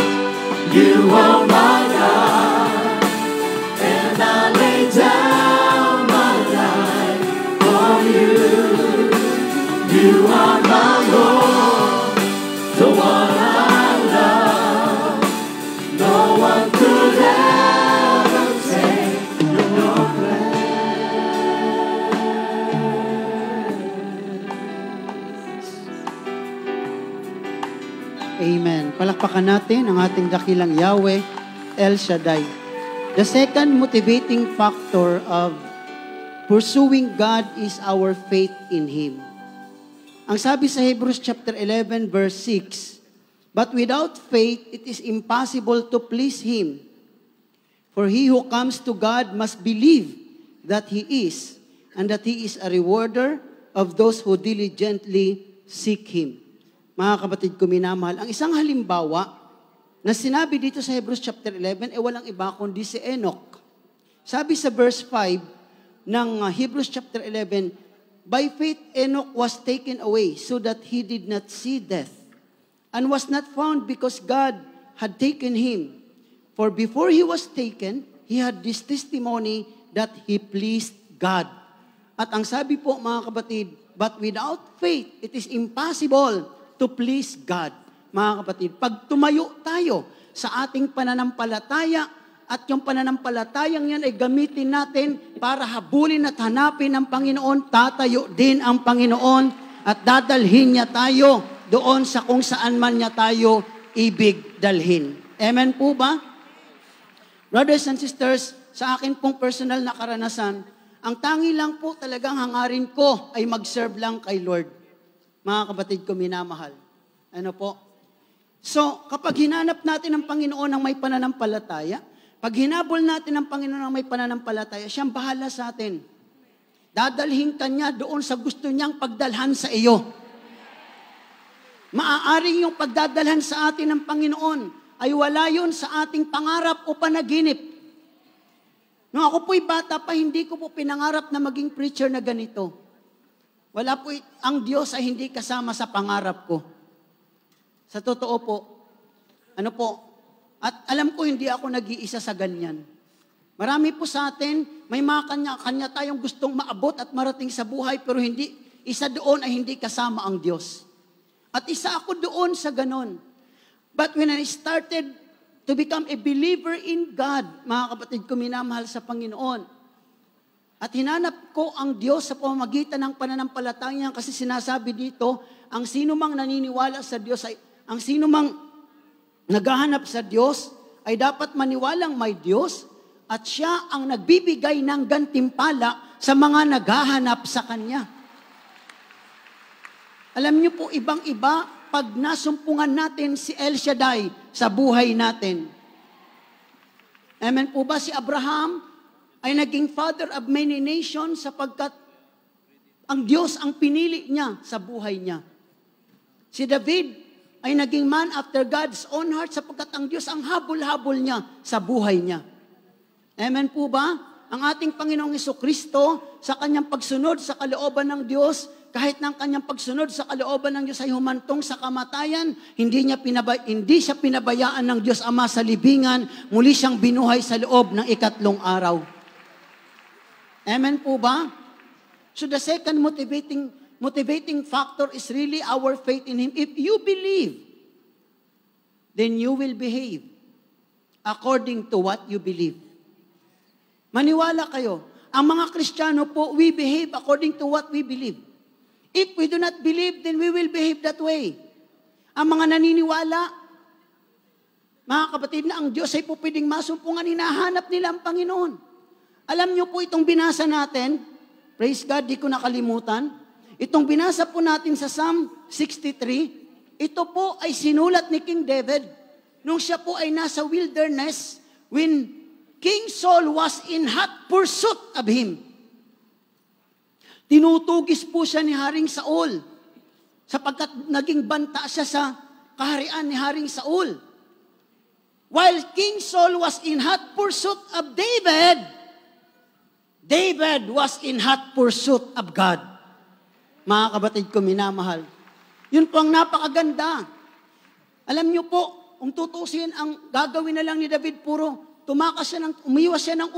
You are my God. And I lay down my life for you. You are my Lord, the one I love. No one could ever take your place. Amen. Palakpakan natin ang ating dakilang Yahweh, El Shaddai. The second motivating factor of pursuing God is our faith in Him. Ang sabi sa Hebrews chapter 11 verse 6, "But without faith it is impossible to please Him. For he who comes to God must believe that He is, and that He is a rewarder of those who diligently seek Him." Mga kapatid ko minamahal, ang isang halimbawa na sinabi dito sa Hebrews chapter 11, walang iba kundi si Enoch. Sabi sa verse 5 ng Hebrews chapter 11, "By faith Enoch was taken away so that he did not see death, and was not found because God had taken him. For before he was taken, he had this testimony that he pleased God." At ang sabi po mga kapatid, but without faith, it is impossible to please God. Mga kapatid, pag tumayo tayo sa ating pananampalataya, at yung pananampalatayang yan ay gamitin natin para habulin at hanapin ang Panginoon, tatayo din ang Panginoon at dadalhin niya tayo doon sa kung saan man niya tayo ibig dalhin. Amen po ba? Brothers and sisters, sa akin pong personal na karanasan, ang tangi lang po talagang hangarin ko ay mag-serve lang kay Lord. Mga kapatid ko minamahal. Ano po? So, kapag hinanap natin ang Panginoon ng may pananampalataya, Pag hinabol natin ang Panginoon na may pananampalataya, siyang bahala sa atin. Dadalhin ka niya doon sa gusto niyang pagdalhan sa iyo. Maaaring yung pagdadalhan sa atin ng Panginoon ay wala yun sa ating pangarap o panaginip. Nung ako po'y bata pa, hindi ko po pinangarap na maging preacher na ganito. Wala po, ang Diyos ay hindi kasama sa pangarap ko. Sa totoo po, at alam ko hindi ako nag-iisa sa ganyan. Marami po sa atin, may mga kanya-kanya tayong gustong maabot at marating sa buhay, pero isa doon ay hindi kasama ang Diyos. At isa ako doon sa ganon. But when I started to become a believer in God, mga kapatid ko, minamahal sa Panginoon, at hinanap ko ang Diyos sa pamamagitan ng pananampalataya, kasi sinasabi dito, ang sino mang naniniwala sa Diyos, ang sino mang naghahanap sa Diyos, ay dapat maniwalang may Diyos, at siya ang nagbibigay ng gantimpala sa mga naghahanap sa Kanya. Alam niyo po, ibang-iba pag nasumpungan natin si El Shaddai sa buhay natin. Amen po ba? Si Abraham ay naging father of many nations sapagkat ang Diyos ang pinili niya sa buhay niya. Si David ay naging man after God's own heart sapagkat ang Diyos ang habol-habol niya sa buhay niya. Amen po ba? Ang ating Panginoong Jesucristo sa kanyang pagsunod sa kalooban ng Diyos, kahit ng kanyang pagsunod sa kalooban ng Diyos ay humantong sa kamatayan, hindi siya pinabayaan ng Diyos Ama sa libingan, muli siyang binuhay sa loob ng 3 araw. Amen po ba? So the second motivating factor is really our faith in Him. If you believe, then you will behave according to what you believe. Maniwala kayo. Ang mga Kristiyano po, we behave according to what we believe. If we do not believe, then we will behave that way. Ang mga naniniwala, mga kapatid, na ang Diyos ay po pwedeng masumpungan, hinahanap nila ang Panginoon. Alam niyo po itong binasa natin, praise God, di ko nakalimutan, itong binasa po natin sa Psalm 63, ito po ay sinulat ni King David nung siya po ay nasa wilderness when King Saul was in hot pursuit of him. Tinutugis po siya ni Haring Saul sapagkat naging banta siya sa kaharian ni Haring Saul. While King Saul was in hot pursuit of David, David was in hot pursuit of God. Mga kapatid ko, minamahal. Yun po ang napakaganda. Alam niyo po, kung tutusin, ang gagawin na lang ni David, puro tumakas siya umiwas siya ng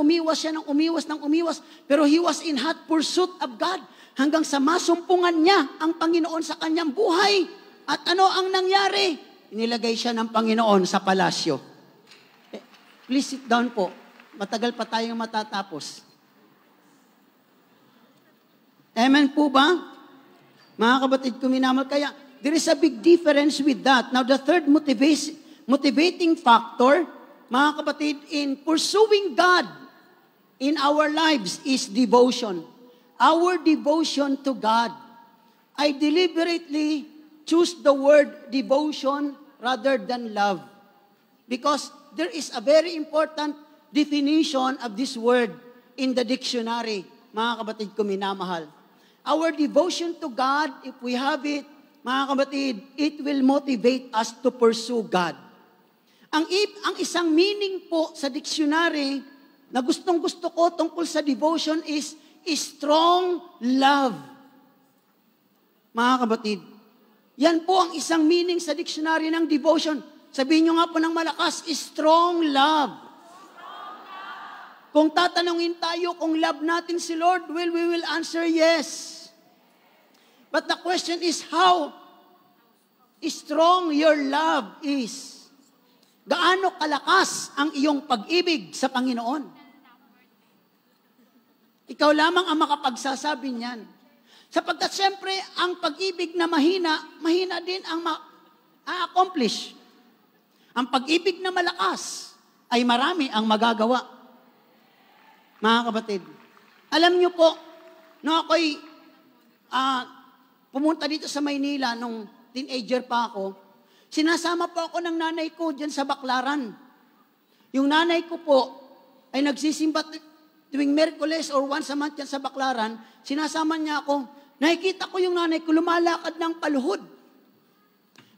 umiwas, pero he was in hot pursuit of God hanggang sa masumpungan niya ang Panginoon sa kanyang buhay. At ano ang nangyari? Inilagay siya ng Panginoon sa palasyo. Please sit down po. Matagal pa tayong matatapos. Amen po ba? Mga kapatid ko, minamahal. Kaya, there is a big difference with that. Now, the third motivating factor, mga kapatid, in pursuing God in our lives is devotion. Our devotion to God. I deliberately choose the word devotion rather than love. Because there is a very important definition of this word in the dictionary, mga kapatid ko, minamahal. Our devotion to God, if we have it, mga kapatid, it will motivate us to pursue God. Ang isang meaning po sa dictionary na gustong-gusto ko tungkol sa devotion is strong love. Mga kapatid, yan po ang isang meaning sa dictionary ng devotion. Sabihin nyo nga po ng malakas, strong love. Kung tatanungin tayo kung love natin si Lord, we will answer yes. But the question is how strong your love is. Gaano kalakas ang iyong pag-ibig sa Panginoon? Ikaw lamang ang makapagsasabi niyan. Sapagkat siyempre, ang pag-ibig na mahina din ang ma-accomplish. Ang pag-ibig na malakas ay marami ang magagawa. Mga kapatid, alam niyo po, no, ako'y pumunta dito sa Maynila nung teenager pa ako, sinasama po ako ng nanay ko dyan sa Baklaran. Yung nanay ko po ay nagsisimba tuwing Miyerkules or once a month yan sa Baklaran, sinasama niya ako. Nakikita ko yung nanay ko lumalakad ng paluhod.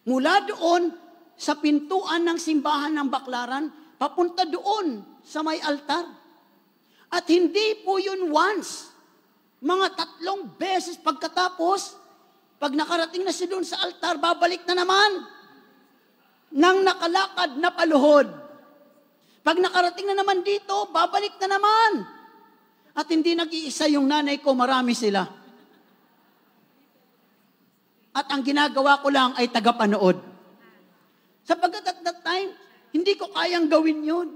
Mula doon sa pintuan ng simbahan ng Baklaran, papunta doon sa may altar. At hindi po yun once. Mga 3 beses pagkatapos, pag nakarating na siya doon sa altar, babalik na naman ng nakalakad na paluhod. Pag nakarating na naman dito, babalik na naman. At hindi nag-iisa yung nanay ko, marami sila. At ang ginagawa ko lang ay tagapanood. Sapagkat at that time, hindi ko kayang gawin yun.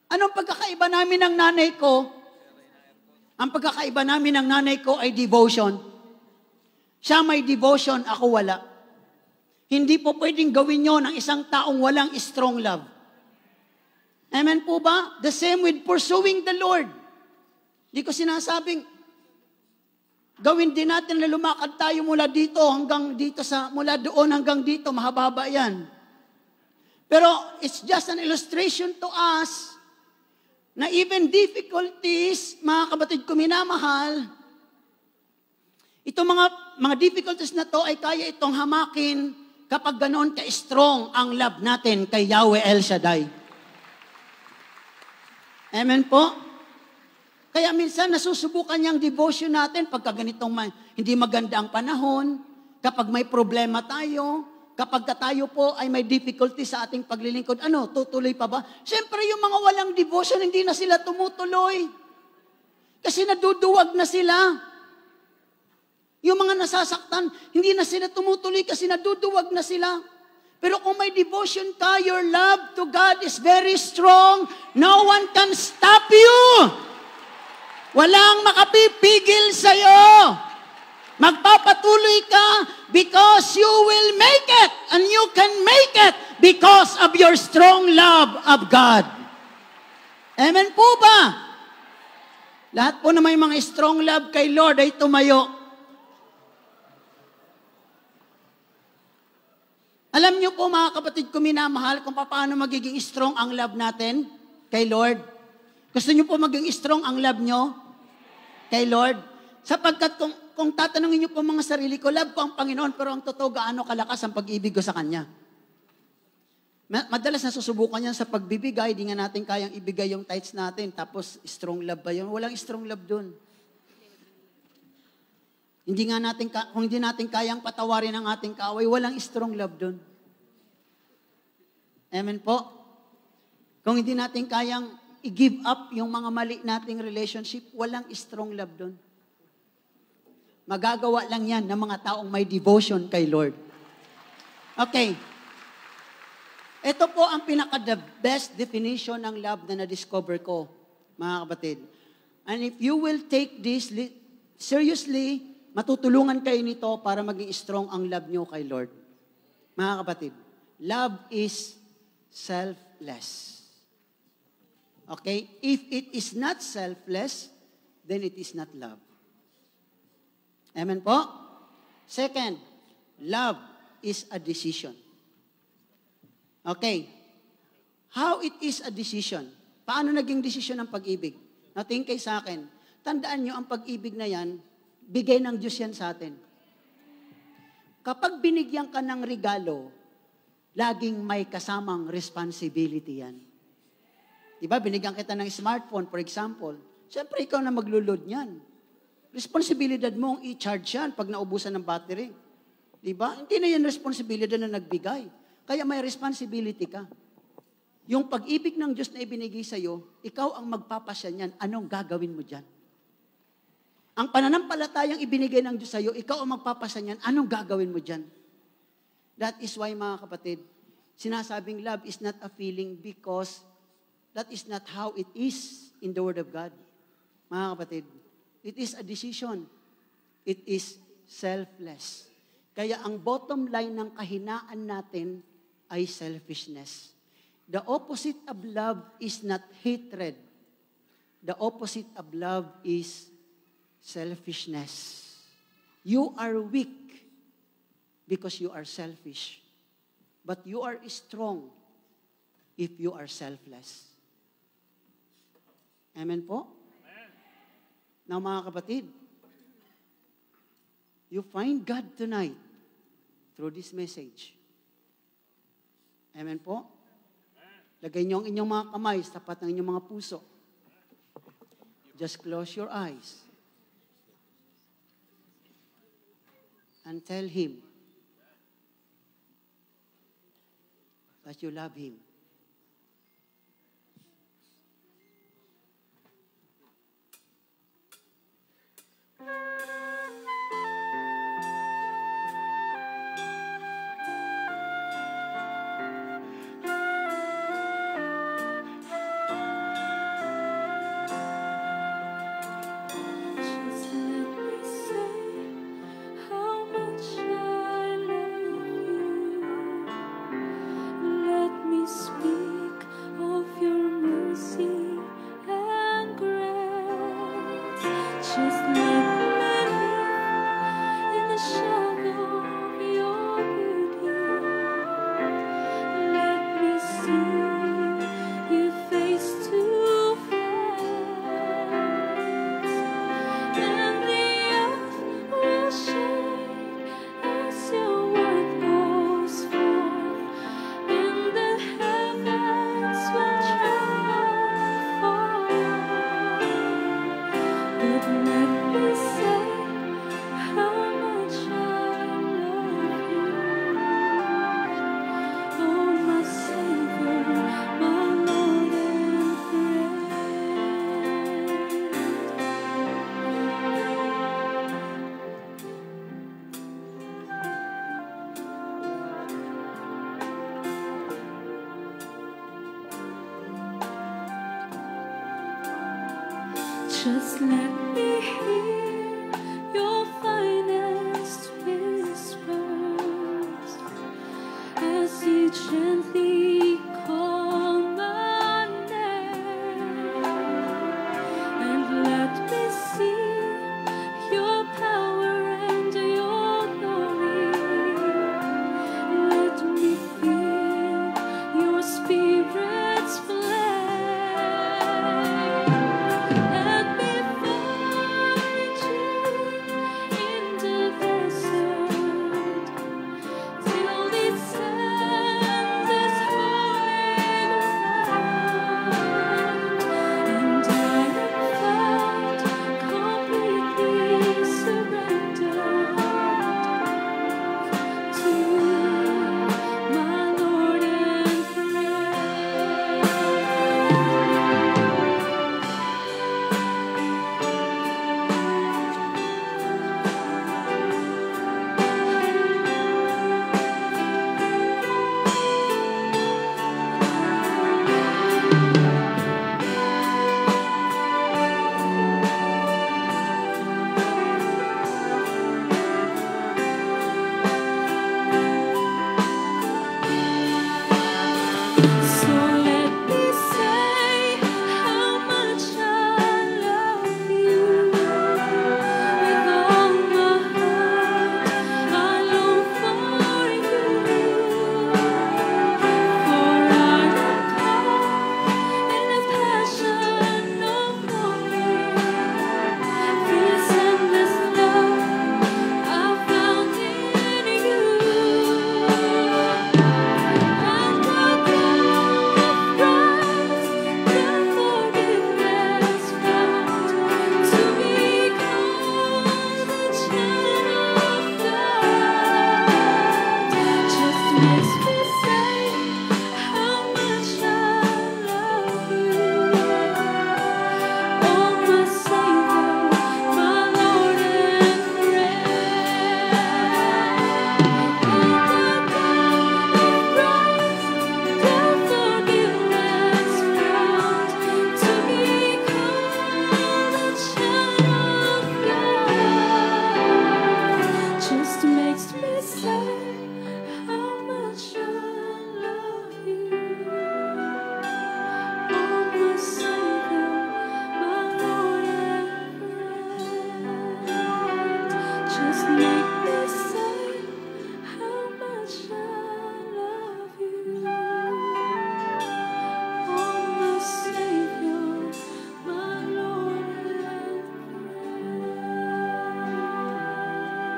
Anong pagkakaiba namin ng nanay ko? Ang pagkakaiba namin ng nanay ko ay devotion. Siya may devotion, ako wala. Hindi po pwedeng gawin yon ng isang taong walang strong love. Amen po ba? The same with pursuing the Lord. Hindi ko sinasabing, gawin din natin na lumakad tayo mula dito hanggang dito mula doon hanggang dito, mahaba yan. Pero it's just an illustration to us na even difficulties, mga kapatid ko minamahal, itong mga difficulties na to ay kaya itong hamakin kapag ganoon ka-strong ang love natin kay Yahweh El Shaddai. Amen po? Kaya minsan nasusubukan niyang devotion natin pagka ganitong hindi maganda ang panahon, kapag may problema tayo, kapag tayo po ay may difficulty sa ating paglilingkod, tutuloy pa ba? Siyempre yung mga walang devotion, hindi na sila tumutuloy. Kasi naduduwag na sila. Yung mga nasasaktan, hindi na sila tumutuloy kasi naduduwag na sila. Pero kung may devotion ka, your love to God is very strong. No one can stop you. Walang makapipigil sa'yo. Magpapatuloy ka because you will make it. And you can make it because of your strong love of God. Amen po ba? Lahat po na may mga strong love kay Lord ay tumayo. Alam niyo po mga kapatid ko minamahal kung paano magiging strong ang love natin kay Lord. Gusto niyo po maging strong ang love niyo kay Lord? Sapagkat kung tatanungin niyo po mga sarili ko, love ko ang Panginoon, pero ang totoo gaano kalakas ang pag-ibig ko sa Kanya. Madalas nasusubukan yan sa pagbibigay, di nga natin kayang ibigay yung tithes natin, tapos strong love ba yun? Walang strong love dun. Kung hindi natin kayang patawarin ang ating kaaway, walang strong love dun. Amen po? Kung hindi natin kayang i-give up yung mga mali nating relationship, walang strong love dun. Magagawa lang yan ng mga taong may devotion kay Lord. Okay. Ito po ang pinaka-the best definition ng love na na-discover ko, mga kapatid. And if you will take this seriously, matutulungan kayo nito para maging strong ang love nyo kay Lord. Mga kapatid, love is selfless. Okay? If it is not selfless, then it is not love. Amen po? Second, love is a decision. Okay. How it is a decision? Paano naging decision ang pag-ibig? Natingin kayo sa akin. Tandaan nyo, ang pag-ibig na yan, bigay ng Diyos yan sa atin. Kapag binigyan ka ng regalo, laging may kasamang responsibility yan. Diba, binigyan kita ng smartphone, for example. Siyempre, ikaw na maglulod niyan. Responsibilidad mong i-charge yan pag naubusan ng battery. Diba? Hindi na yan responsibilidad na nagbigay. Kaya may responsibility ka. Yung pag-ibig ng Diyos na ibinigay sa'yo, ikaw ang magpapasya niyan. Anong gagawin mo dyan? Ang pananampalatayang ibinigay ng Diyos sa'yo, ikaw ang magpapasya niyan. Anong gagawin mo dyan? That is why, mga kapatid, sinasabing love is not a feeling because that is not how it is in the Word of God. Mga kapatid, it is a decision. It is selfless. Kaya ang bottom line ng kahinaan natin ay selfishness. The opposite of love is not hatred. The opposite of love is selfishness. You are weak because you are selfish. But you are strong if you are selfless. Amen po? Now mga kapatid, you find God tonight through this message. Amen po? Lagay niyo ang inyong mga kamay sa tapat ng inyong mga puso. Just close your eyes and tell Him that you love Him. Just let me say how much I love you. Let me speak of your mercy and grace. Just let me live in the shadow of your beauty. Let me see you face to face, and the earth will shake as your word goes forth, and the heavens will tremble for you. But let me say how much I love you. Oh, my Savior, my Lord and friend. Just let me hear your finest whispers as you gently call my name, and let me see your power and your glory. Let me feel your spirit's flame, and before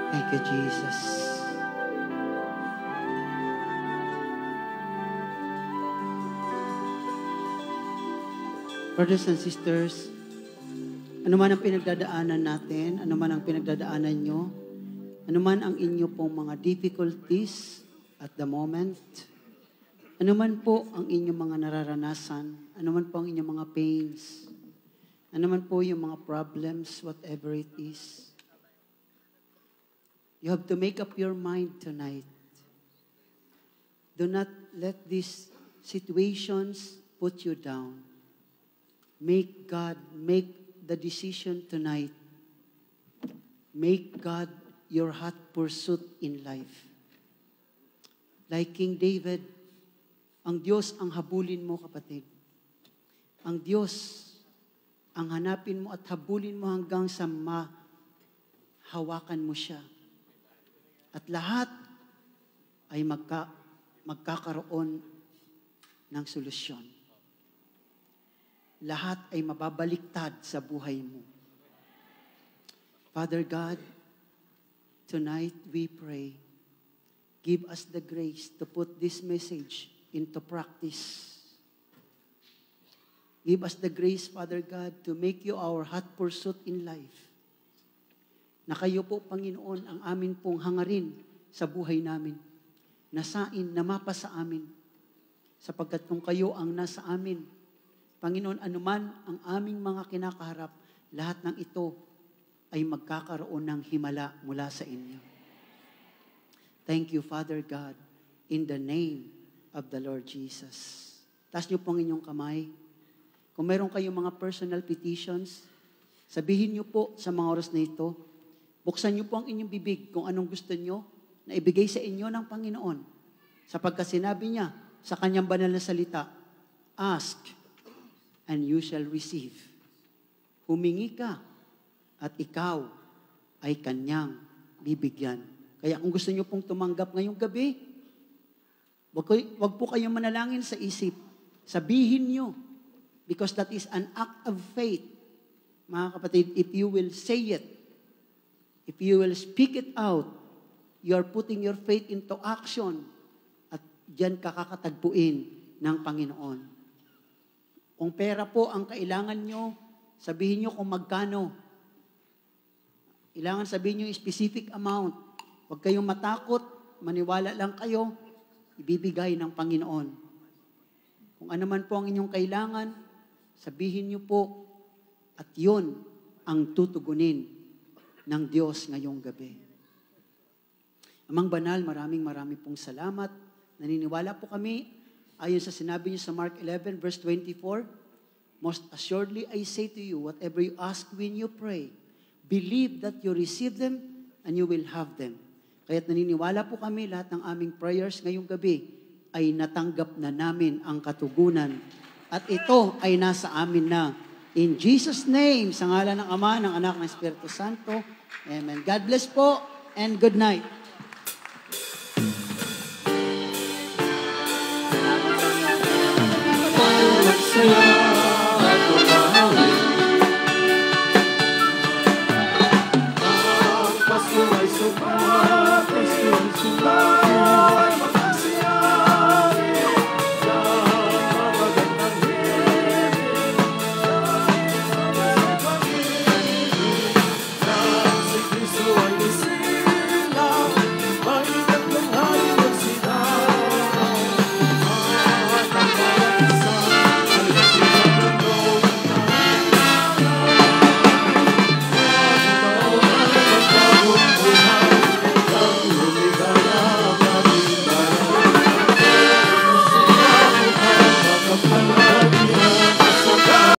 Thank you, Jesus. Brothers and sisters, ano man ang pinagdadaanan natin, ano man ang pinagdadaanan nyo, ano man ang inyo pong mga difficulties at the moment, ano man po ang inyong mga nararanasan, ano man po ang inyong mga pains, ano man po yung mga problems, whatever it is, you have to make up your mind tonight. Do not let these situations put you down. Make the decision tonight. Make God your hot pursuit in life. Like King David, ang Diyos ang habulin mo, kapatid. Ang Diyos ang hanapin mo at habulin mo hanggang sa mahawakan mo siya. At lahat ay magkakaroon ng solusyon. Lahat ay mababaliktad sa buhay mo. Father God, tonight we pray, give us the grace to put this message into practice. Give us the grace, Father God, to make you our hot pursuit in life. Na kayo po, Panginoon, ang amin pong hangarin sa buhay namin. Nasain, namapa sa amin. Sapagkat kung kayo ang nasa amin, Panginoon, anuman ang aming mga kinakaharap, lahat ng ito ay magkakaroon ng himala mula sa inyo. Thank you, Father God, in the name of the Lord Jesus. Taas niyo po ang inyong kamay. Kung mayroon kayong mga personal petitions, sabihin niyo po sa mga oras na ito, buksan niyo po ang inyong bibig kung anong gusto niyo na ibigay sa inyo ng Panginoon. Sapagkat sinabi niya sa kanyang banal na salita, ask and you shall receive. Humingi ka at ikaw ay kanyang bibigyan. Kaya kung gusto niyo pong tumanggap ngayong gabi, wag po kayong manalangin sa isip. Sabihin niyo, because that is an act of faith. Mga kapatid, if you will say it, if you will speak it out, you are putting your faith into action at diyan kakakatagpuin ng Panginoon. Kung pera po ang kailangan nyo, sabihin nyo kung magkano. Kailangan sabihin nyo yung specific amount. Huwag kayong matakot, maniwala lang kayo, ibibigay ng Panginoon. Kung ano man po ang inyong kailangan, sabihin nyo po, at yun ang tutugunin ng Diyos ngayong gabi. Amang Banal, maraming pong salamat. Naniniwala po kami, ayon sa sinabi niyo sa Mark 11, verse 24, most assuredly I say to you, whatever you ask when you pray, believe that you receive them and you will have them. Kaya't naniniwala po kami, lahat ng aming prayers ngayong gabi ay natanggap na namin ang katugunan. At ito ay nasa amin na. In Jesus' name, sa ngalan ng Ama, ng Anak, ng Espiritu Santo. Amen. God bless po and good night. Saya